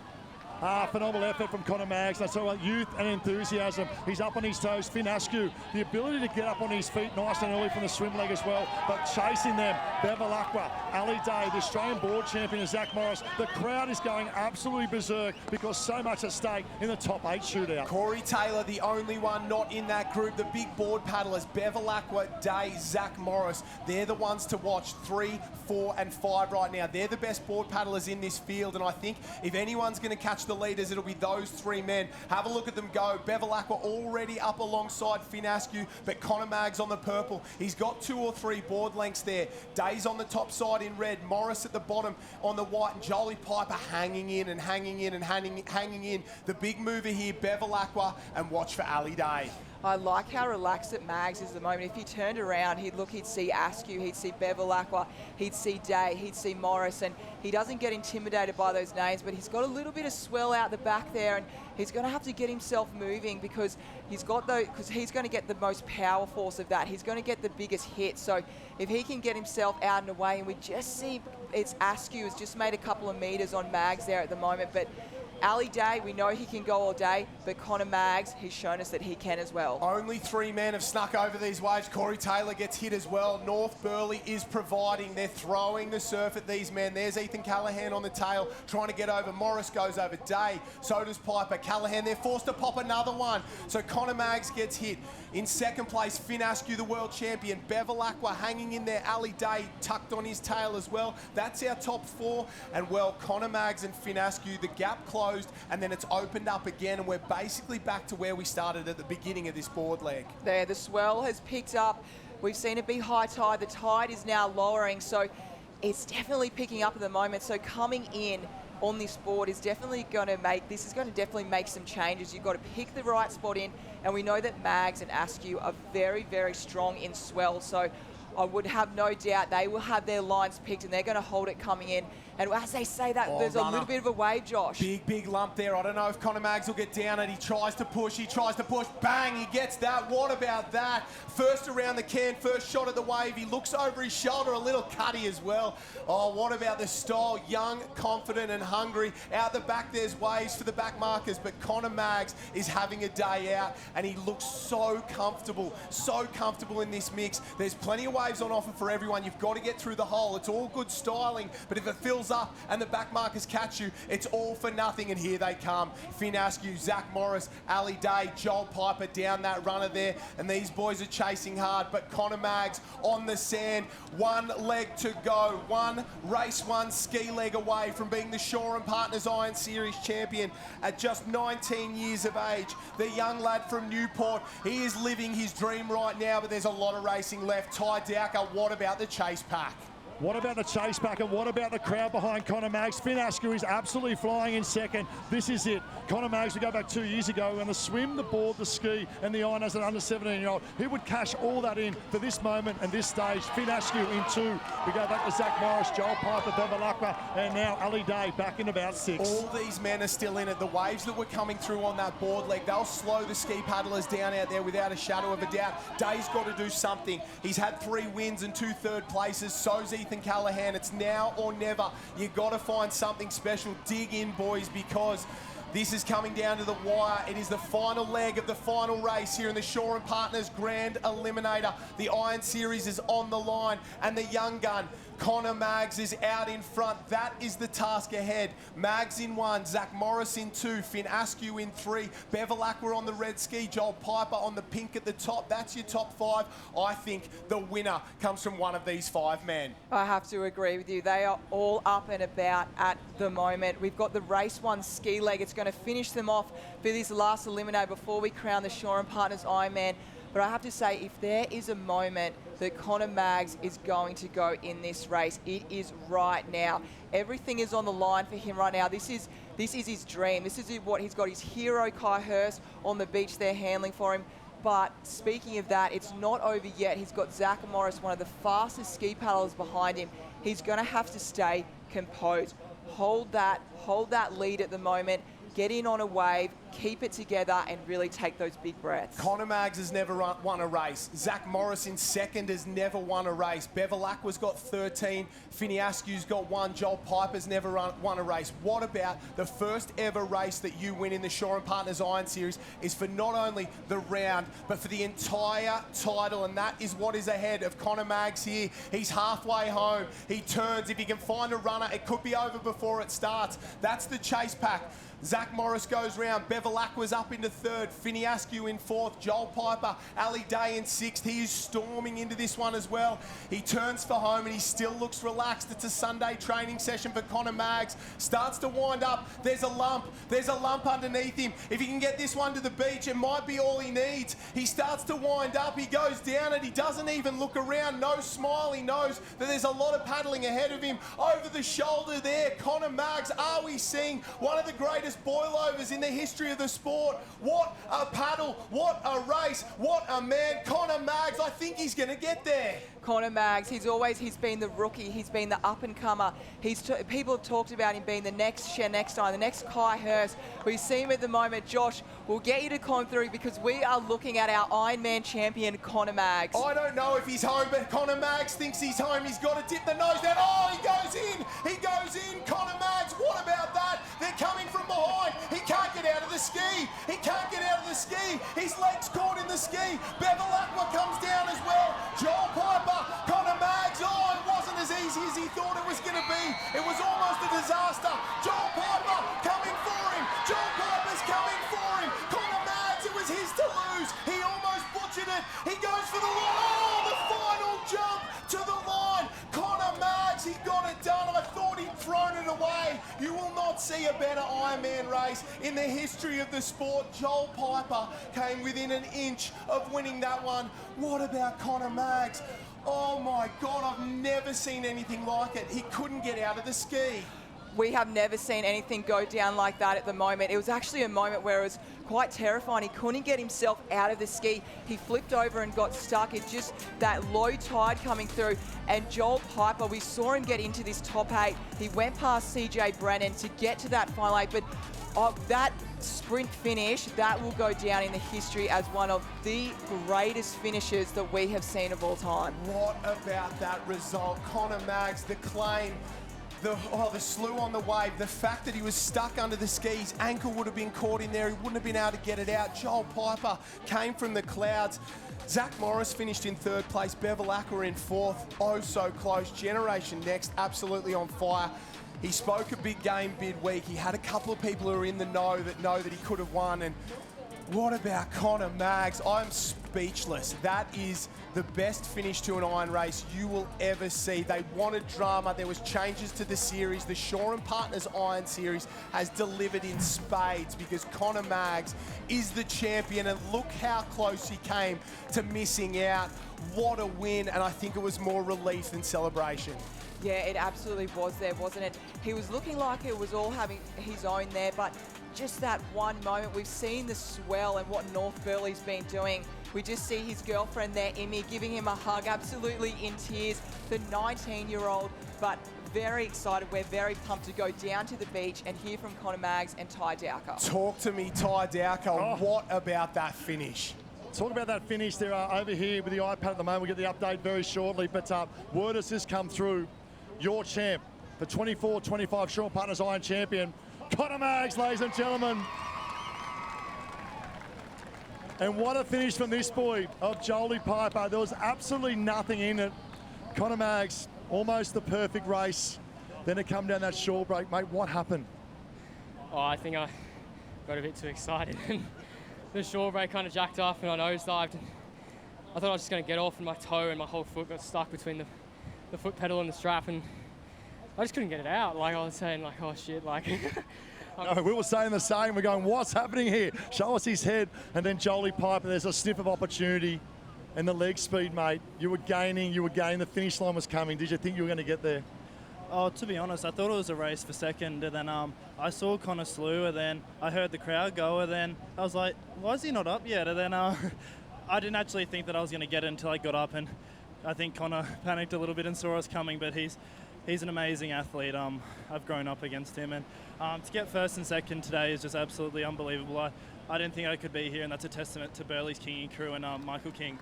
Phenomenal effort from Conor Maggs. That's all youth and enthusiasm. He's up on his toes. Finn Askew, the ability to get up on his feet nice and early from the swim leg as well. But chasing them, Bevilacqua, Ali Day, the Australian board champion, and Zach Morris. The crowd is going absolutely berserk because so much at stake in the top 8 shootout. Corey Taylor, the only one not in that group. The big board paddlers, Bevilacqua, Day, Zach Morris. They're the ones to watch. 3, 4 and 5 right now. They're the best board paddlers in this field, and I think if anyone's going to catch the leaders, it'll be those 3 men. Have a look at them go. Bevilacqua already up alongside Finn Askew, but Conor Maggs on the purple. He's got 2 or 3 board lengths there. Day's on the top side in red, Morris at the bottom on the white, and Jolie Piper hanging in and hanging in and hanging in. The big mover here, Bevilacqua, and watch for Ali Day. I like how relaxed that Maggs is at the moment. If he turned around, he'd see Askew, he'd see Bevilacqua, he'd see Day, he'd see Morris, and he doesn't get intimidated by those names, but he's got a little bit of swell out the back there, and he's going to have to get himself moving because he's going to get the most power force of that. He's going to get the biggest hit. So if he can get himself out and away, and we just see it's Askew has just made a couple of meters on Maggs there at the moment, but Ali Day, we know he can go all day, but Conor Maggs, he's shown us that he can as well. Only 3 men have snuck over these waves. Corey Taylor gets hit as well. North Burleigh is providing. They're throwing the surf at these men. There's Ethan Callahan on the tail, trying to get over. Morris goes over. Day, so does Piper. Callahan, they're forced to pop another one. So Conor Maggs gets hit. In second place, Finn Askew, the world champion. Bevilacqua hanging in there. Ali Day tucked on his tail as well. That's our top 4. And well, Conor Maggs and Finn Askew, the gap closed, and then it's opened up again, and we're basically back to where we started at the beginning of this board leg. There, the swell has picked up. We've seen it be high tide. The tide is now lowering, so it's definitely picking up at the moment. So coming in on this board is definitely going to make some changes. You've got to pick the right spot in, and we know that Maggs and Askew are very, very strong in swell. So I would have no doubt they will have their lines picked, and they're going to hold it coming in. And as they say that, there's a little bit of a wave, Josh. Big lump there. I don't know if Conor Maggs will get down it. He tries to push. Bang, he gets that. What about that? First around the can, first shot at the wave. He looks over his shoulder, a little cutty as well. Oh, what about the style? Young, confident and hungry. Out the back, there's waves for the back markers, but Conor Maggs is having a day out, and he looks so comfortable in this mix. There's plenty of waves on offer for everyone. You've got to get through the hole. It's all good styling, but if it fills up and the back markers catch you, it's all for nothing, and here they come. Finn Askew, Zach Morris, Ali Day, Joel Piper down that runner there, and these boys are chasing hard, but Conor Maggs on the sand, 1 leg to go, race 1 ski leg away from being the Shaw & Partners Iron Series champion at just 19 years of age. The young lad from Newport, he is living his dream right now, but there's a lot of racing left. Ty Dowker, what about the chase pack? What about the chase pack, and what about the crowd behind Conor Maggs? Finn Askew is absolutely flying in second. This is it. Conor Maggs, we go back 2 years ago, and the swim, the board, the ski, and the iron as an under 17-year-old. He would cash all that in for this moment and this stage. Finn Askew in 2. We go back to Zach Morris, Joel Piper, Bevilacqua, and now Ali Day back in about 6. All these men are still in it. The waves that were coming through on that board leg, they'll slow the ski paddlers down out there without a shadow of a doubt. Day's got to do something. He's had 3 wins and 2 third places. So's Ethan Callahan. It's now or never. You've got to find something special. Dig in, boys, because this is coming down to the wire. It is the final leg of the final race here in the Shaw & Partners Grand Eliminator. The Iron Series is on the line, and the young gun, Conor Maggs, is out in front. That is the task ahead. Maggs in 1, Zach Morris in 2, Finn Askew in 3, Bevilacqua on the red ski, Joel Piper on the pink at the top. That's your top 5. I think the winner comes from one of these 5 men. I have to agree with you. They are all up and about at the moment. We've got the race 1 ski leg. It's going to finish them off for this last eliminator before we crown the Shaw & Partners Ironman. But I have to say, if there is a moment that Conor Maggs is going to go in this race, it is right now. Everything is on the line for him right now. This is his dream. This is what he's got. His hero, Kai Hurst, on the beach there handling for him. But speaking of that, it's not over yet. He's got Zach Morris, one of the fastest ski paddlers behind him. He's going to have to stay composed. Hold that lead at the moment. Get in on a wave, keep it together and really take those big breaths. Conor Maggs has never won a race. Zach Morris in second has never won a race. Bevilacqua's got 13. Finney Askew's got 1. Joel Piper's never won a race. What about the first ever race that you win in the Shaw and Partners Iron Series is for not only the round, but for the entire title, and that is what is ahead of Conor Maggs here. He's halfway home. He turns. If he can find a runner, it could be over before it starts. That's the chase pack. Zach Morris goes round. Bevilacqua's up into third. Finney Askew in fourth. Joel Piper, Ali Day in sixth. He is storming into this one as well. He turns for home and he still looks relaxed. It's a Sunday training session for Conor Maggs. Starts to wind up. There's a lump. There's a lump underneath him. If he can get this one to the beach, it might be all he needs. He starts to wind up. He goes down and he doesn't even look around. No smile. He knows that there's a lot of paddling ahead of him. Over the shoulder there, Conor Maggs. Are we seeing one of the greatest boilovers in the history of the sport? What a paddle, what a race, what a man. Conor Maggs, I think he's going to get there. Conor Maggs, he's been the rookie, he's been the up-and-comer. People have talked about him being the next Shane Stein, the next Kai Hurst. We see him at the moment. Josh, we'll get you to come through because we are looking at our Ironman champion, Conor Maggs. I don't know if he's home, but Conor Maggs thinks he's home. He's got to dip the nose down. Oh, he goes in. He goes in. Conor Maggs, what about that? They're coming from behind. He can't get out of the ski. He can't get out of the ski. His leg's caught in the ski. Bevilacqua comes down as well. Joel Piper, Conor Maggs. Oh, it wasn't as easy as he thought it was going to be. It was almost a disaster. Joel Piper coming for him. Joel Piper's coming for him. Conor Maggs, it was his to lose. He almost butchered it. He goes for the line. Oh, the final jump to the line. Conor Maggs, he got it done. I thought he'd thrown it away. You will not see a better Ironman race in the history of the sport. Joel Piper came within an inch of winning that one. What about Conor Maggs? Oh my God, I've never seen anything like it. He couldn't get out of the ski. We have never seen anything go down like that at the moment. It was actually a moment where it was quite terrifying. He couldn't get himself out of the ski. He flipped over and got stuck. It's just that low tide coming through. And Joel Piper, we saw him get into this top 8. He went past CJ Brennan to get to that final 8, but that sprint finish, that will go down in the history as one of the greatest finishes that we have seen of all time. What about that result? Conor Maggs, the claim, the slew on the wave, the fact that he was stuck under the skis, ankle would have been caught in there, he wouldn't have been able to get it out. Joel Piper came from the clouds. Zach Morris finished in third place, Bevilacqua in fourth. Oh, so close. Generation Next, absolutely on fire. He spoke a big game midweek. He had a couple of people who are in the know that he could have won. And what about Conor Maggs? I'm speechless. That is the best finish to an iron race you will ever see. They wanted drama. There was changes to the series. The Shaw and Partners Iron Series has delivered in spades because Conor Maggs is the champion. And look how close he came to missing out. What a win. And I think it was more relief than celebration. Yeah, it absolutely was there, wasn't it? He was looking like it was all having his own there, but just that one moment, we've seen the swell and what North Burleigh's been doing. We just see his girlfriend there, Imi, giving him a hug, absolutely in tears. The 19-year-old, but very excited. We're very pumped to go down to the beach and hear from Conor Maggs and Ty Dowker. Talk to me, Ty Dowker. Oh. What about that finish? Talk about that finish. They're over here with the iPad at the moment. We'll get the update very shortly, but word has just come through. Your champ, the 24-25 Shaw Partners Iron Champion, Conor Maggs, ladies and gentlemen. And what a finish from this boy of Jolie Piper. There was absolutely nothing in it. Conor Maggs, almost the perfect race. Then to come down that shore break, mate, what happened? Oh, I think I got a bit too excited. The shore break kind of jacked off and I nosedived. And I thought I was just going to get off and my toe and my whole foot got stuck between the foot pedal and the strap, and I just couldn't get it out. Like I was saying, like, oh shit, like. No, we were saying the same. We're going, what's happening here? Show us his head. And then Jolie Piper, there's a sniff of opportunity and the leg speed, mate. You were gaining, the finish line was coming. Did you think you were going to get there? Oh, to be honest, I thought it was a race for second, and then I saw Conor slew, and then I heard the crowd go, and then I was like, why is he not up yet? And then I didn't actually think that I was going to get it until I got up, and I think Conor panicked a little bit and saw us coming, but he's an amazing athlete. I've grown up against him, and To get first and second today is just absolutely unbelievable. I didn't think I could be here, and that's a testament to Burleigh's King and crew and Michael King.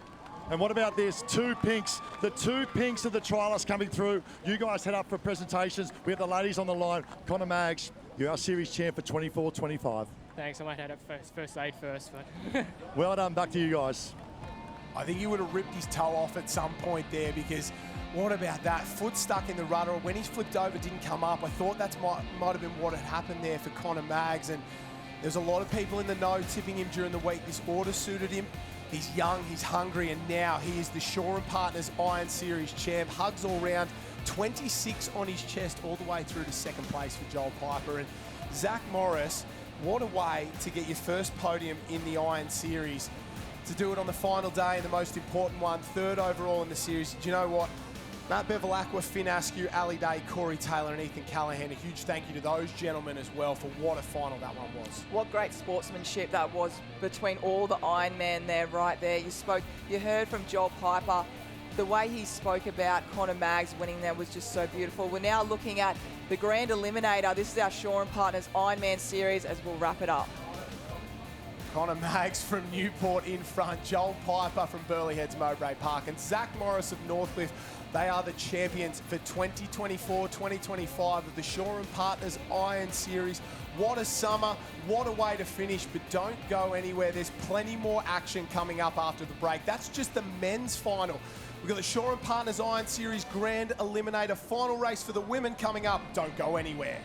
And what about this? Two pinks. The two pinks of the trialists coming through. You guys head up for presentations. We have the ladies on the line. Connor Maggs, you're our series champ for 24-25. Thanks, I might head up first aid first. But Well done, back to you guys. I think he would have ripped his toe off at some point there, because what about that? Foot stuck in the rudder. When he's flipped over, didn't come up. I thought that might have been what had happened there for Connor Maggs. And there's a lot of people in the know tipping him during the week. This order suited him. He's young, he's hungry, and now he is the Shaw and Partners Iron Series champ. Hugs all round, 26 on his chest all the way through to second place for Joel Piper. And Zach Morris, what a way to get your first podium in the Iron Series. To do it on the final day and the most important one, third overall in the series. Do you know what? Matt Bevilacqua, Finn Askew, Ali Day, Corey Taylor and Ethan Callahan, a huge thank you to those gentlemen as well for what a final that one was. What great sportsmanship that was between all the Ironmen there, right there. You heard from Joel Piper. The way he spoke about Connor Maggs winning there was just so beautiful. We're now looking at the Grand Eliminator. This is our Shaw and Partners Ironman series as we'll wrap it up. Connor Maggs from Newport in front, Joel Piper from Burleigh Heads Mowbray Park, and Zach Morris of Northcliffe. They are the champions for 2024-2025 of the Shaw and Partners Iron Series. What a summer, what a way to finish, but don't go anywhere. There's plenty more action coming up after the break. That's just the men's final. We've got the Shaw and Partners Iron Series Grand Eliminator final race for the women coming up. Don't go anywhere.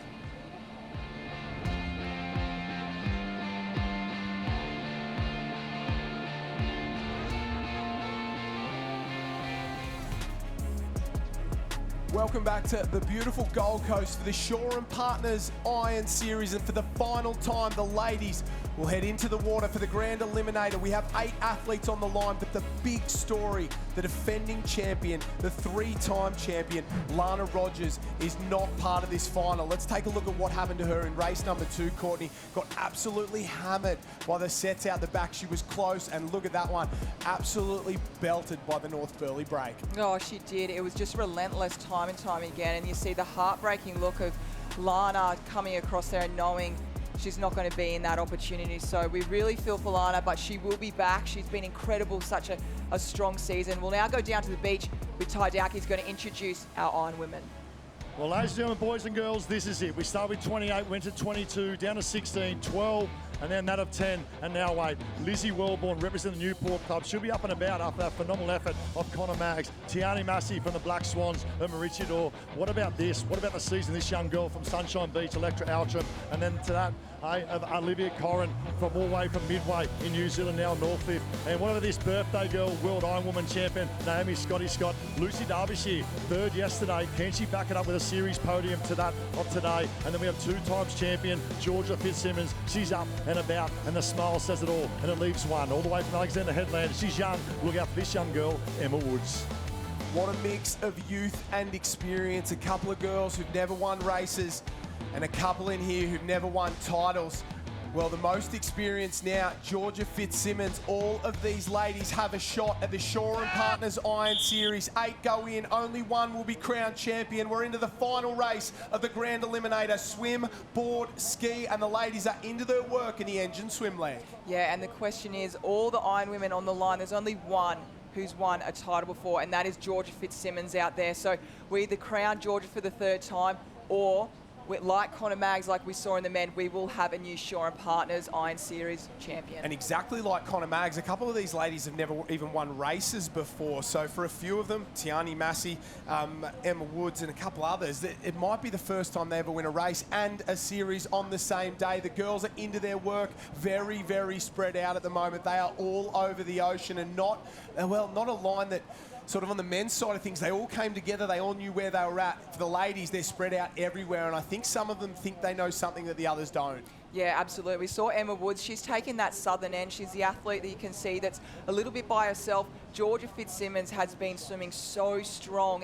Welcome back to the beautiful Gold Coast for the Shaw and Partners Iron Series, and for the final time, the ladies will head into the water for the Grand Eliminator. We have 8 athletes on the line, but the big story, the defending champion, the 3-time champion, Lana Rogers, is not part of this final. Let's take a look at what happened to her in race number 2, Courtney. Got absolutely hammered by the sets out the back. She was close, and look at that one, absolutely belted by the North Burleigh break. Oh, she did. It was just relentless time and time again, and you see the heartbreaking look of Lana coming across there and knowing she's not going to be in that opportunity. So we really feel for Lana, but she will be back. She's been incredible, such a strong season. We'll now go down to the beach with Ty Dowke. He's going to introduce our Iron Women. Well, ladies and gentlemen, boys and girls, this is it. We start with 28, went to 22, down to 16, 12, and then that of 10, and now 8. Lizzie Wellborn representing the Newport Club. She'll be up and about after that phenomenal effort of Connor Maggs. Tiani Massey from the Black Swans of Maroochydore. What about this? What about the season, this young girl from Sunshine Beach, Electra Altram, and then to that, of Olivia Corrin from all the way from Midway in New Zealand, now Northcliffe. And what about this birthday girl, World Iron Woman champion, Naomi Scotty Scott. Lucy Derbyshire, third yesterday. Can she back it up with a series podium to that of today? And then we have 2-times champion, Georgia Fitzsimmons. She's up and about, and the smile says it all. And it leaves one, all the way from Alexander Headland. She's young. Look out for this young girl, Emma Woods. What a mix of youth and experience. A couple of girls who've never won races, and a couple in here who've never won titles. Well, the most experienced now, Georgia Fitzsimmons. All of these ladies have a shot at the Shaw and Partners Iron Series. 8 go in, only one will be crowned champion. We're into the final race of the Grand Eliminator. Swim, board, ski, and the ladies are into their work in the engine swim leg. Yeah, and the question is, all the Iron Women on the line, there's only one who's won a title before, and that is Georgia Fitzsimmons out there. So we either crown Georgia for the 3rd time, or like Connor Maggs, like we saw in the men, we will have a new Shaw and Partners Iron Series champion. And exactly like Connor Maggs, a couple of these ladies have never even won races before. So for a few of them, Tiani Massey, Emma Woods, and a couple others, it might be the first time they ever win a race and a series on the same day. The girls are into their work, very, very spread out at the moment. They are all over the ocean, and not a line that sort of on the men's side of things, they all came together, they all knew where they were at. For the ladies, they're spread out everywhere, and I think some of them think they know something that the others don't. Yeah, absolutely. We saw Emma Woods. She's taken that southern end. She's the athlete that you can see that's a little bit by herself. Georgia Fitzsimmons has been swimming so strong.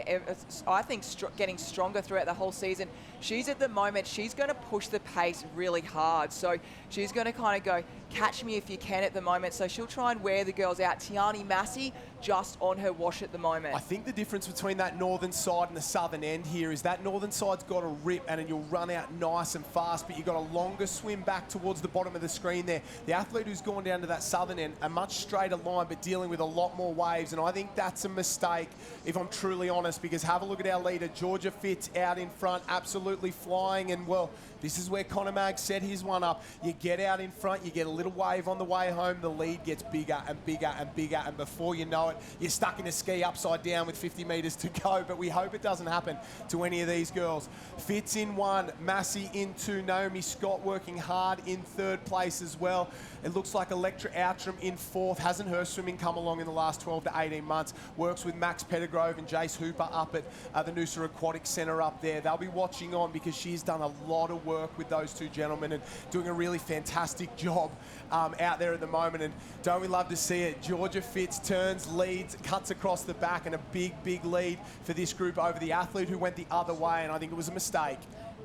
I think getting stronger throughout the whole season. she's at the moment, she's going to push the pace really hard. So she's going to kind of go, catch me if you can at the moment. So she'll try and wear the girls out. Tiani Massey just on her wash at the moment. I think the difference between that northern side and the southern end here is that northern side's got a rip and you'll run out nice and fast, but you've got a longer swim back towards the bottom of the screen there. The athlete who's gone down to that southern end, a much straighter line, but dealing with a lot more waves. And I think that's a mistake, if I'm truly honest, because have a look at our leader, Georgia Fitz, out in front, absolutely flying. And well, this is where Connor Mag set his one up. You get out in front, you get a little wave on the way home, the lead gets bigger and bigger and bigger, and before you know it, you're stuck in a ski upside down with 50 metres to go. But we hope it doesn't happen to any of these girls. Fitz in 1, Massey in 2, Naomi Scott working hard in 3rd place as well. It looks like Electra Outram in 4th. Hasn't her swimming come along in the last 12 to 18 months. Works with Max Pettigrove and Jace Hooper up at the Noosa Aquatic Centre up there. They'll be watching on because she's done a lot of work with those two gentlemen and doing a really fantastic job out there at the moment. And don't we love to see it? Georgia Fitz turns, leads, cuts across the back, and a big, big lead for this group over the athlete who went the other way, and I think it was a mistake.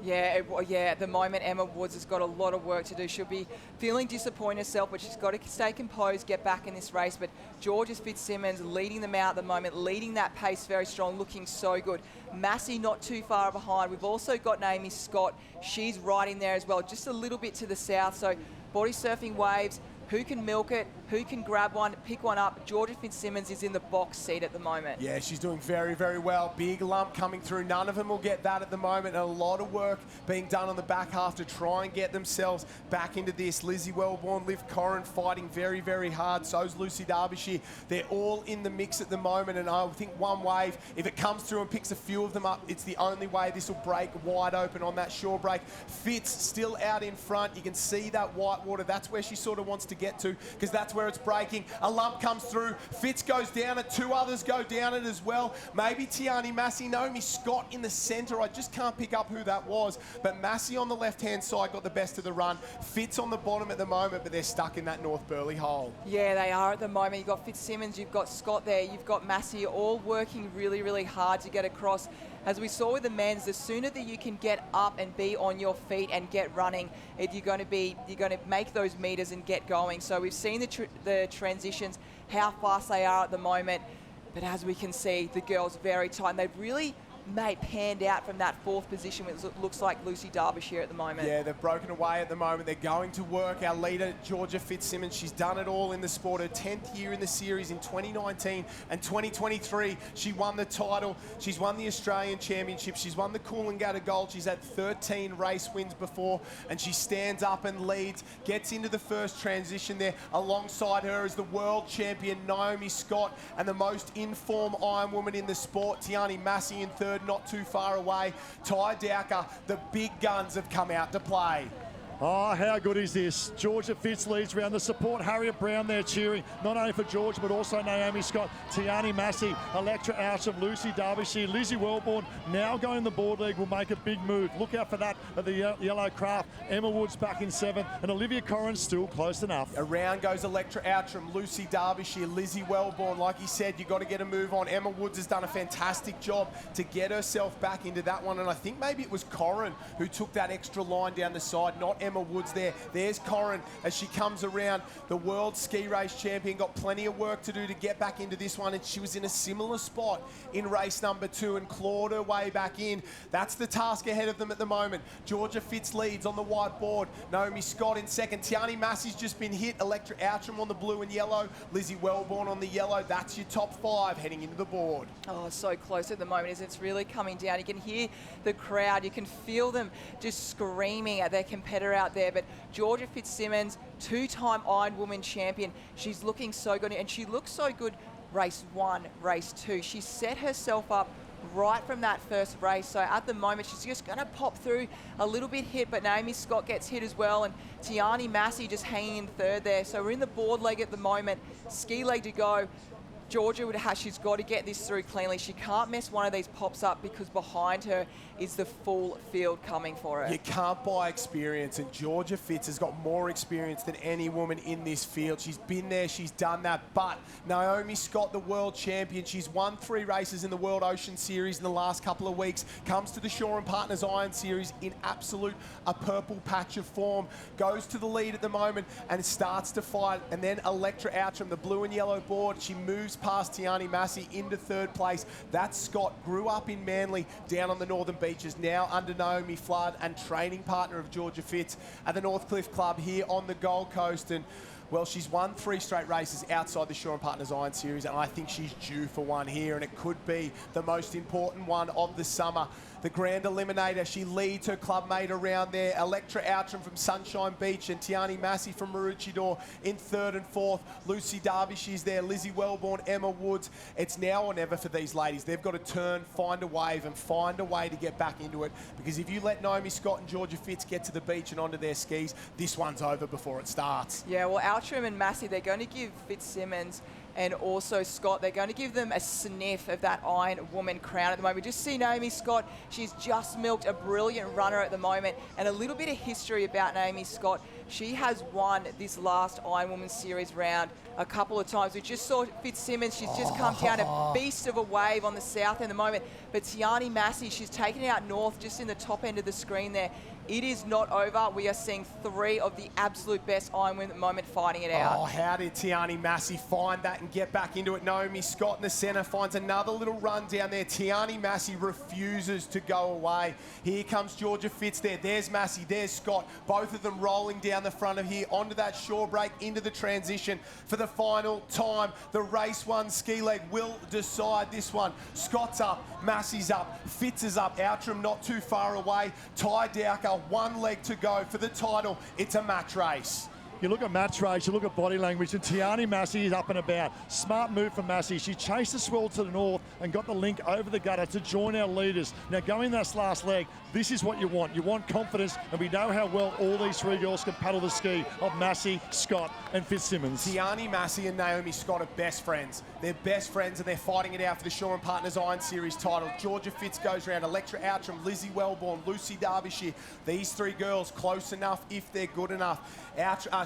Yeah, at the moment, Emma Woods has got a lot of work to do. She'll be feeling disappointed herself, but she's got to stay composed, get back in this race. But Georgia Fitzsimmons leading them out at the moment, leading that pace very strong, looking so good. Massey not too far behind. We've also got Naomi Scott. She's right in there as well, just a little bit to the south. So body surfing waves. Who can milk it? Who can grab one, pick one up? Georgia Fitzsimmons is in the box seat at the moment. Yeah, she's doing very, very well. Big lump coming through. None of them will get that at the moment. And a lot of work being done on the back half to try and get themselves back into this. Lizzie Wellborn, Liv Corrin fighting very, very hard. So's Lucy Derbyshire. They're all in the mix at the moment. And I think one wave, if it comes through and picks a few of them up, it's the only way this will break wide open on that shore break. Fitz still out in front. You can see that white water. That's where she sort of wants to get to, because that's where it's breaking. A lump comes through. Fitz goes down it. 2 others go down it as well. Maybe Tiani Massey. Naomi Scott in the centre. I just can't pick up who that was. But Massey on the left-hand side got the best of the run. Fitz on the bottom at the moment, but they're stuck in that North Burleigh hole. Yeah, they are at the moment. You've got Fitzsimmons, you've got Scott there, you've got Massey, all working really, really hard to get across. As we saw with the men's, the sooner that you can get up and be on your feet and get running, you're going to make those meters and get going. So we've seen the transitions, how fast they are at the moment. But as we can see, the girls very tight. And they've really panned out from that 4th position, which looks like Lucy Derbyshire at the moment. Yeah, they've broken away at the moment. They're going to work. Our leader, Georgia Fitzsimmons, she's done it all in the sport. Her 10th year in the series in 2019 and 2023. She won the title. She's won the Australian Championship. She's won the Coolangatta Gold. She's had 13 race wins before, and she stands up and leads, gets into the first transition there. Alongside her is the world champion, Naomi Scott, and the most in-form Iron Woman in the sport, Tiani Massey in 3rd. Not too far away. Ty Dowker, the big guns have come out to play. Oh, how good is this? Georgia Fitz leads round. The support, Harriet Brown there cheering, not only for Georgia, but also Naomi Scott, Tiani Massey, Electra Outram, Lucy Derbyshire, Lizzie Wellborn, now going the board league, will make a big move. Look out for that at the yellow craft. Emma Woods back in 7th, and Olivia Corrin still close enough. Around goes Electra Outram, Lucy Derbyshire, Lizzie Wellborn. Like you said, you've got to get a move on. Emma Woods has done a fantastic job to get herself back into that one, and I think maybe it was Corrin who took that extra line down the side, not Emma Woods there. There's Corrin as she comes around. The world ski race champion, got plenty of work to do to get back into this one, and she was in a similar spot in race number 2 and clawed her way back in. That's the task ahead of them at the moment. Georgia Fitz leads on the whiteboard. Naomi Scott in 2nd. Tiani Massey's just been hit. Electra Outram on the blue and yellow. Lizzie Wellborn on the yellow. That's your top 5 heading into the board. Oh, so close at the moment, as it's really coming down. You can hear the crowd. You can feel them just screaming at their competitor out there. But Georgia Fitzsimmons, 2-time Iron Woman champion, she's looking so good, and she looks so good race 1, race 2. She set herself up right from that first race. So at the moment, she's just going to pop through, a little bit hit, but Naomi Scott gets hit as well, and Tiani Massey just hanging in 3rd there. So we're in the board leg at the moment, ski leg to go. she's got to get this through cleanly. She can't mess one of these pops up because behind her is the full field coming for her. You can't buy experience, and Georgia Fitz has got more experience than any woman in this field. She's been there, she's done that, but Naomi Scott, the world champion, she's won 3 races in the World Ocean Series in the last couple of weeks, comes to the Shaw and Partners Iron Series in absolute a purple patch of form, goes to the lead at the moment and starts to fight, and then Electra Outram, the blue and yellow board, she moves past Tiani Massey into 3rd place. That Scott grew up in Manly down on the Northern Beaches, now under Naomi Flood and training partner of Georgia Fitz at the Northcliffe Club here on the Gold Coast. And well, she's won 3 straight races outside the Shaw and Partners Iron Series, and I think she's due for one here, and it could be the most important one of the summer. The Grand Eliminator, she leads her clubmate around there. Electra Outram from Sunshine Beach and Tiani Massey from Maroochydore in 3rd and 4th. Lucy Derbyshire's there, Lizzie Wellborn, Emma Woods. It's now or never for these ladies. They've got to turn, find a wave and find a way to get back into it, because if you let Naomi Scott and Georgia Fitz get to the beach and onto their skis, this one's over before it starts. Yeah, well, Outram and Massey, they're going to give Fitzsimmons and also Scott, they're going to give them a sniff of that Iron Woman crown at the moment. We just see Naomi Scott, she's just milked a brilliant runner at the moment, and a little bit of history about Naomi Scott. She has won this last Iron Woman Series round a couple of times. We just saw Fitzsimmons, she's just come down a beast of a wave on the south end at the moment, but Tiani Massey, she's taken it out north just in the top end of the screen there. It is not over. We are seeing 3 of the absolute best Iron Women at the moment fighting it out. Oh, how did Tiani Massey find that and get back into it? Naomi Scott in the centre finds another little run down there. Tiani Massey refuses to go away. Here comes Georgia Fitz there. There's Massey, there's Scott. Both of them rolling down the front of here onto that shore break, into the transition for the final time. The race 1 ski leg will decide this one. Scott's up, Massey's up, Fitz is up, Outram not too far away. Ty Dowker, 1 leg to go for the title. It's a match race. You look at match race, you look at body language, and Tiani Massey is up and about. Smart move from Massey. She chased the swirl to the north and got the link over the gutter to join our leaders. Now, going this last leg, this is what you want. You want confidence, and we know how well all these 3 girls can paddle the ski of Massey, Scott, and Fitzsimmons. Tiani Massey and Naomi Scott are best friends. They're best friends, and they're fighting it out for the Shaw and Partners Iron Series title. Georgia Fitz goes around, Electra Outram, Lizzie Wellborn, Lucy Derbyshire. These 3 girls close enough if they're good enough.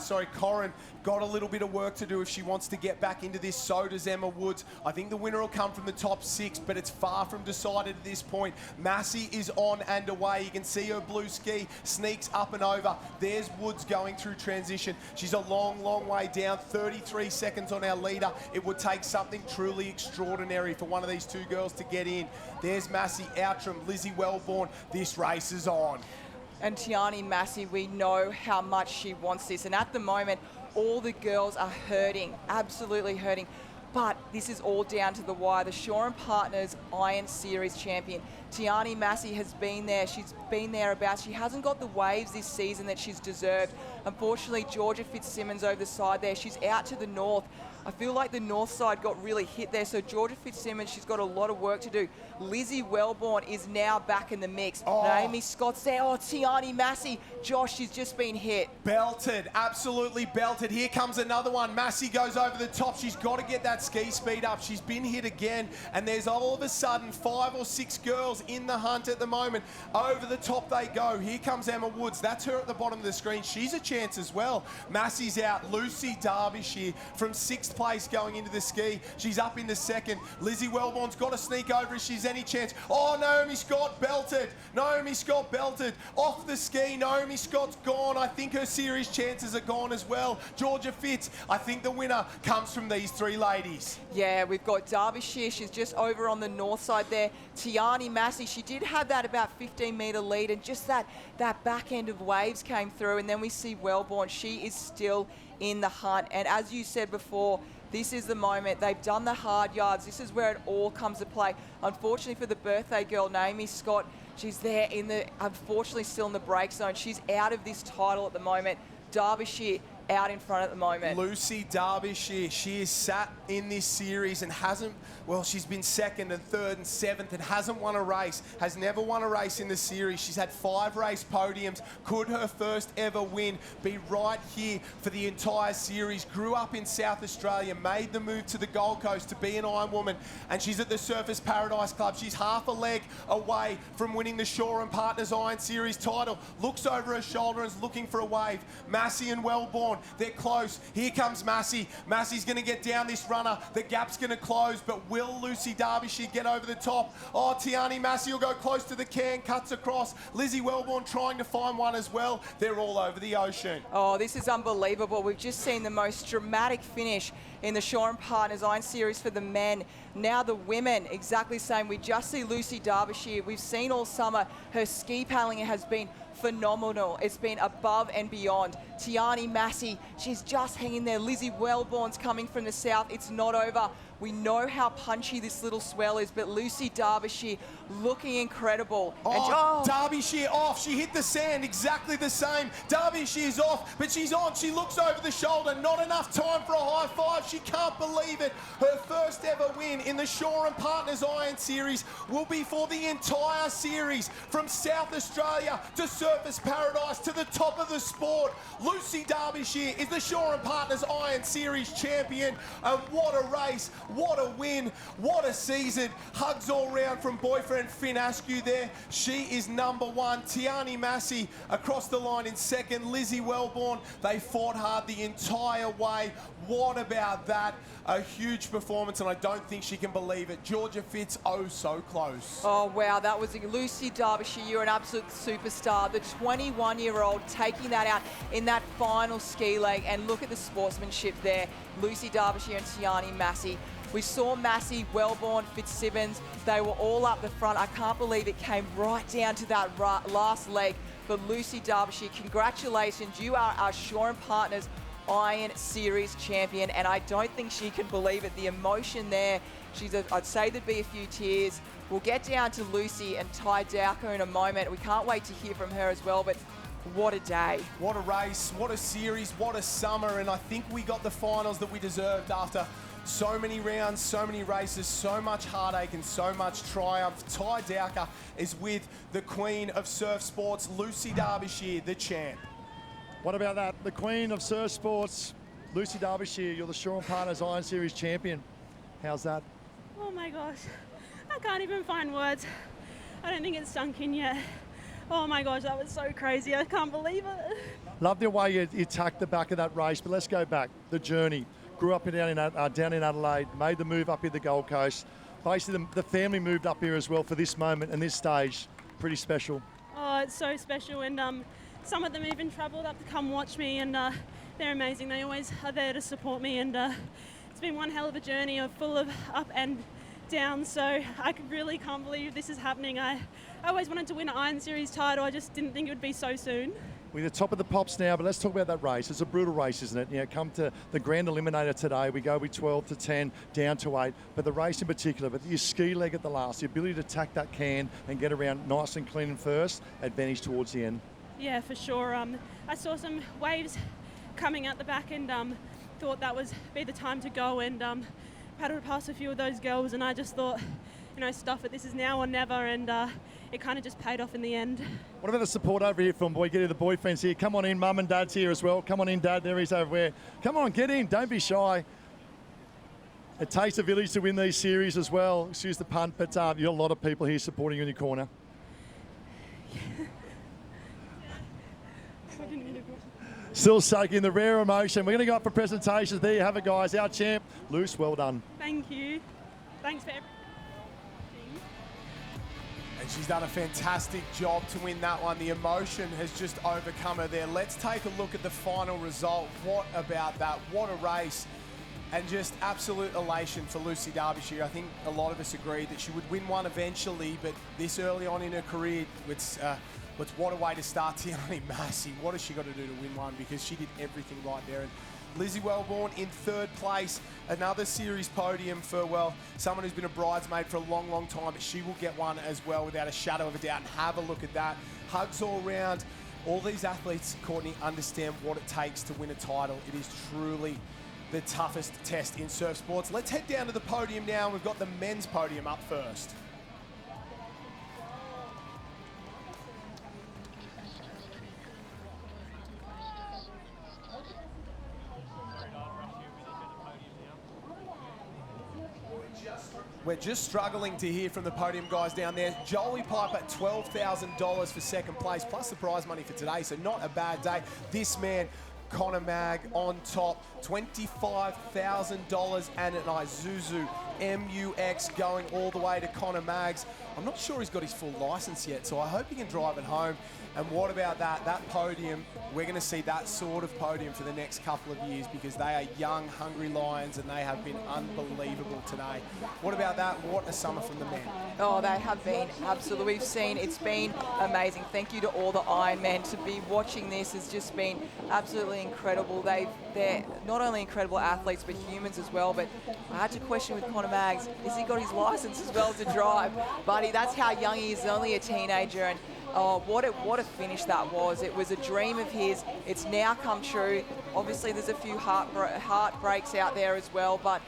Corrin got a little bit of work to do if she wants to get back into this. So does Emma Woods. I think the winner will come from the top 6, but it's far from decided at this point. Massey is on and away. You can see her blue ski sneaks up and over. There's Woods going through transition. She's a long, long way down. 33 seconds on our leader. It would take something truly extraordinary for one of these 2 girls to get in. There's Massey, Outram, Lizzie Wellborn. This race is on. And Tiani Massey, we know how much she wants this. And at the moment, all the girls are hurting, absolutely hurting. But this is all down to the wire. The Shaw and Partners Iron Series champion, Tiani Massey, has been there. She's been thereabouts. She hasn't got the waves this season that she's deserved. Unfortunately, Georgia Fitzsimmons over the side there. She's out to the north. I feel like the north side got really hit there. So Georgia Fitzsimmons, she's got a lot of work to do. Lizzie Wellborn is now back in the mix. Naomi Scott's there. Oh, Tiani Massey. Josh, she's just been hit. Belted, absolutely belted. Here comes another one. Massey goes over the top. She's got to get that ski speed up. She's been hit again. And there's all of a sudden 5 or 6 girls in the hunt at the moment. Over the top they go. Here comes Emma Woods. That's her at the bottom of the screen. She's a chance as well. Massey's out. Lucy Derbyshire from 6th place going into the ski. She's up into 2nd. Lizzie Wellborn's got to sneak over if she's any chance. Oh, Naomi Scott belted. Naomi Scott belted. Off the ski. Naomi Scott's gone. I think her series chances are gone as well. Georgia Fitz, I think the winner comes from these 3 ladies. Yeah, we've got Derbyshire. She's just over on the north side there. Tiani Massey, she did have that about 15-metre lead, and just that back end of waves came through. And then we see Wellborn. She is still in the hunt. And as you said before, this is the moment. They've done the hard yards. This is where it all comes to play. Unfortunately for the birthday girl, Naomi Scott, she's there unfortunately still in the break zone. She's out of this title at the moment. Derbyshire, out in front at the moment. Lucy Derbyshire, she is sat in this series and hasn't, well, she's been second and third and seventh and hasn't won a race, has never won a race in the series. She's had 5 race podiums. Could her first ever win be right here for the entire series? Grew up in South Australia, made the move to the Gold Coast to be an Iron Woman, and she's at the Surfers Paradise Club. She's half a leg away from winning the Shaw and Partners Iron Series title. Looks over her shoulder and is looking for a wave. Massey and Wellborn, they're close. Here comes Massey. Massey's going to get down this runner. The gap's going to close, but will Lucy Derbyshire get over the top? Oh, Tiani Massey will go close to the can, cuts across. Lizzie Wellborn trying to find one as well. They're all over the ocean. Oh, this is unbelievable. We've just seen the most dramatic finish in the Shaw and Partners Iron Series for the men. Now the women, exactly the same. We just see Lucy Derbyshire. We've seen all summer her ski paddling has been phenomenal. It's been above and beyond. Tiani Massey, she's just hanging there. Lizzie Wellborn's coming from the south. It's not over. We know how punchy this little swell is, but Lucy Derbyshire looking incredible. Derbyshire off. She hit the sand exactly the same. Derbyshire's off, but she's on. She looks over the shoulder. Not enough time for a high five. She can't believe it. Her first ever win in the Shaw and Partners Iron Series will be for the entire series, from South Australia to Surfers Paradise to the top of the sport. Lucy Derbyshire is the Shaw and Partners Iron Series champion, and what a race. What a win, what a season. Hugs all round from boyfriend Finn Askew there. She is number 1. Tiani Massey across the line in second. Lizzie Wellborn, they fought hard the entire way. What about that? A huge performance, and I don't think she can believe it. Georgia Fitz, oh so close. Oh wow, that was Lucy Derbyshire. You're an absolute superstar. The 21-year-old taking that out in that final ski leg, and look at the sportsmanship there. Lucy Derbyshire and Tiani Massey. We saw Massey, Wellborn, Fitzsimmons. They were all up the front. I can't believe it came right down to that last leg. But Lucy Derbyshire, congratulations. You are our Shaw and Partners Iron Series champion, and I don't think she can believe it. The emotion there, I'd say there'd be a few tears. We'll get down to Lucy and Ty Dowker in a moment. We can't wait to hear from her as well, but what a day. What a race, what a series, what a summer, and I think we got the finals that we deserved after so many rounds, so many races, so much heartache and so much triumph. Ty Dowker is with the Queen of Surf Sports, Lucy Derbyshire, the champ. What about that? The Queen of Surf Sports, Lucy Derbyshire, you're the Shaw and Partners Iron Series champion. How's that? Oh my gosh, I can't even find words. I don't think it's sunk in yet. Oh my gosh, that was so crazy. I can't believe it. Love the way you attacked the back of that race, but let's go back. The journey. Grew up down in Adelaide, made the move up here to the Gold Coast. Basically, the family moved up here as well for this moment and this stage. Pretty special. Oh, it's so special, and some of them even travelled up to come watch me, and they're amazing. They always are there to support me, and it's been one hell of a journey, full of up and down. So I really can't believe this is happening. I always wanted to win an Iron Series title. I just didn't think it would be so soon. We're the top of the pops now, but let's talk about that race. It's a brutal race, isn't it? You know, come to the Grand Eliminator today, we go with 12 to 10, down to 8. But the race in particular, but your ski leg at the last, the ability to tack that can and get around nice and clean and first, advantage towards the end. Yeah, for sure. I saw some waves coming out the back and thought that was be the time to go, and paddled past a few of those girls, and I just thought, you know, stuff it, this is now or never, and it kind of just paid off in the end. What about the support over here from Get in, the boyfriends here? Come on in, Mum and Dad's here as well. Come on in, Dad, there he's over there. Come on, get in, don't be shy. It takes a village to win these series as well. Excuse the pun, but you've got a lot of people here supporting you in your corner. Still soaking the rare emotion. We're going to go up for presentations. There you have it, guys. Our champ, Luce, well done. Thank you. Thanks for everything. And she's done a fantastic job to win that one. The emotion has just overcome her there. Let's take a look at the final result. What about that? What a race. And just absolute elation for Lucy Derbyshire. I think a lot of us agree that she would win one eventually, but this early on in her career, what a way to start. Tiani Massey, what has she got to do to win one? Because she did everything right there. And Lizzie Wellborn in third place, another series podium for, well, someone who's been a bridesmaid for a long, long time, but she will get one as well without a shadow of a doubt. And have a look at that. Hugs all round. All these athletes, Courtney, understand what it takes to win a title. It is truly the toughest test in surf sports. Let's head down to the podium now. We've got the men's podium up first. We're just struggling to hear from the podium guys down there. Jolie Piper, $12,000 for second place, plus the prize money for today, so not a bad day. This man, Connor Mag, on top, $25,000, and an Isuzu MUX going all the way to Connor Mags. I'm not sure he's got his full license yet, so I hope he can drive it home. And what about that? That podium, we're going to see that sort of podium for the next couple of years because they are young, hungry Lions and they have been unbelievable today. What about that? What a summer from the men. Oh, they have been absolutely. We've seen it's been amazing. Thank you to all the Ironmen. To be watching this has just been absolutely incredible. They're not only incredible athletes but humans as well. But I had to question with Connor Mags, has he got his license as well to drive? Buddy, that's how young he is, only a teenager. And oh, what a finish that was. It was a dream of his. It's now come true. Obviously, there's a few heartbreaks out there as well, but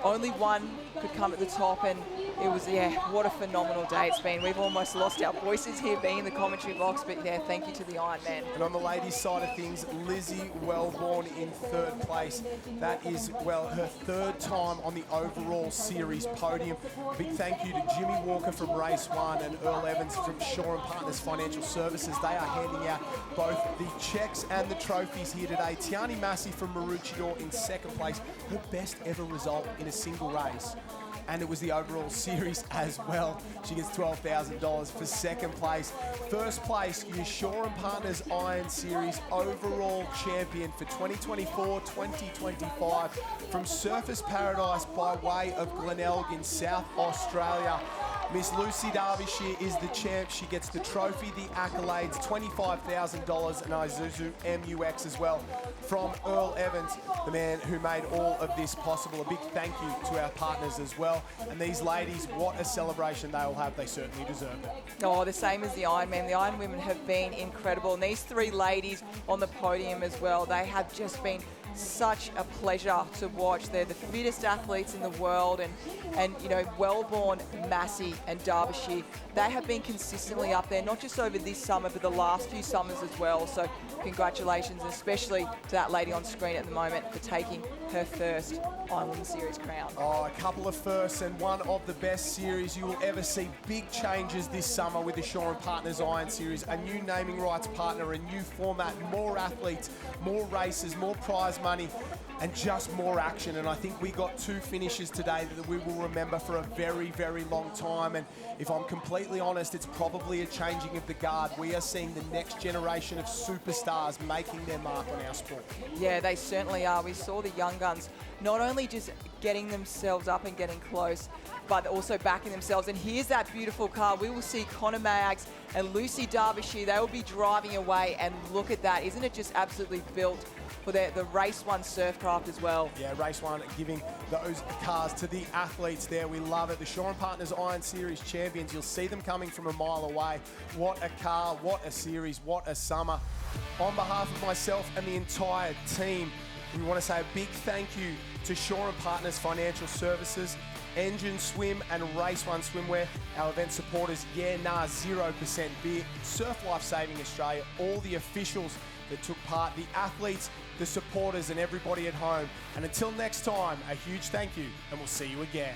only one could come at the top, and it was, yeah, what a phenomenal day it's been. We've almost lost our voices here being in the commentary box, but yeah, thank you to the Ironman. And on the ladies' side of things, Lizzie Wellborn in third place. That is, well, her third time on the overall series podium. A big thank you to Jimmy Walker from Race 1 and Earl Evans from Shaw and Partners Financial Services. They are handing out both the checks and the trophies here today. Tiani Massey from Maroochydore in second place, her best ever result in a single race. And it was the overall series as well. She gets $12,000 for second place. First place, your Shaw and Partners Iron Series overall champion for 2024-2025 from Surfers Paradise by way of Glenelg in South Australia. Miss Lucy Derbyshire is the champ. She gets the trophy, the accolades, $25,000, and Isuzu MUX as well from Earl Evans, the man who made all of this possible. A big thank you to our partners as well. And these ladies, what a celebration they will have. They certainly deserve it. Oh, the same as the Ironmen. The Iron Women have been incredible. And these three ladies on the podium as well, they have just been such a pleasure to watch. They're the fittest athletes in the world, and you know, Wellborn, Massey and Derbyshire, they have been consistently up there, not just over this summer but the last few summers as well. So congratulations, especially to that lady on screen at the moment for taking her first Ironman Series crown. Oh, a couple of firsts and one of the best series you will ever see. Big changes this summer with the Shaw and Partners Iron Series, a new naming rights partner, a new format, more athletes, more races, more prize money, and just more action. And I think we got two finishes today that we will remember for a very, very long time. And if I'm completely honest, it's probably a changing of the guard. We are seeing the next generation of superstars making their mark on our sport. Yeah, they certainly are. We saw the young guns not only just getting themselves up and getting close, but also backing themselves. And here's that beautiful car. We will see Connor Mags and Lucy Derbyshire. They will be driving away, and look at that. Isn't it just absolutely built for the Race 1 surfcraft as well? Yeah, Race 1 giving those cars to the athletes there. We love it. The Shaw and Partners Iron Series champions. You'll see them coming from a mile away. What a car, what a series, what a summer. On behalf of myself and the entire team, we want to say a big thank you to Shaw and Partners Financial Services, Engine Swim and Race 1 Swimwear, our event supporters, 0% beer, Surf Life Saving Australia, all the officials that took part, the athletes, the supporters and everybody at home. And until next time, a huge thank you, and we'll see you again.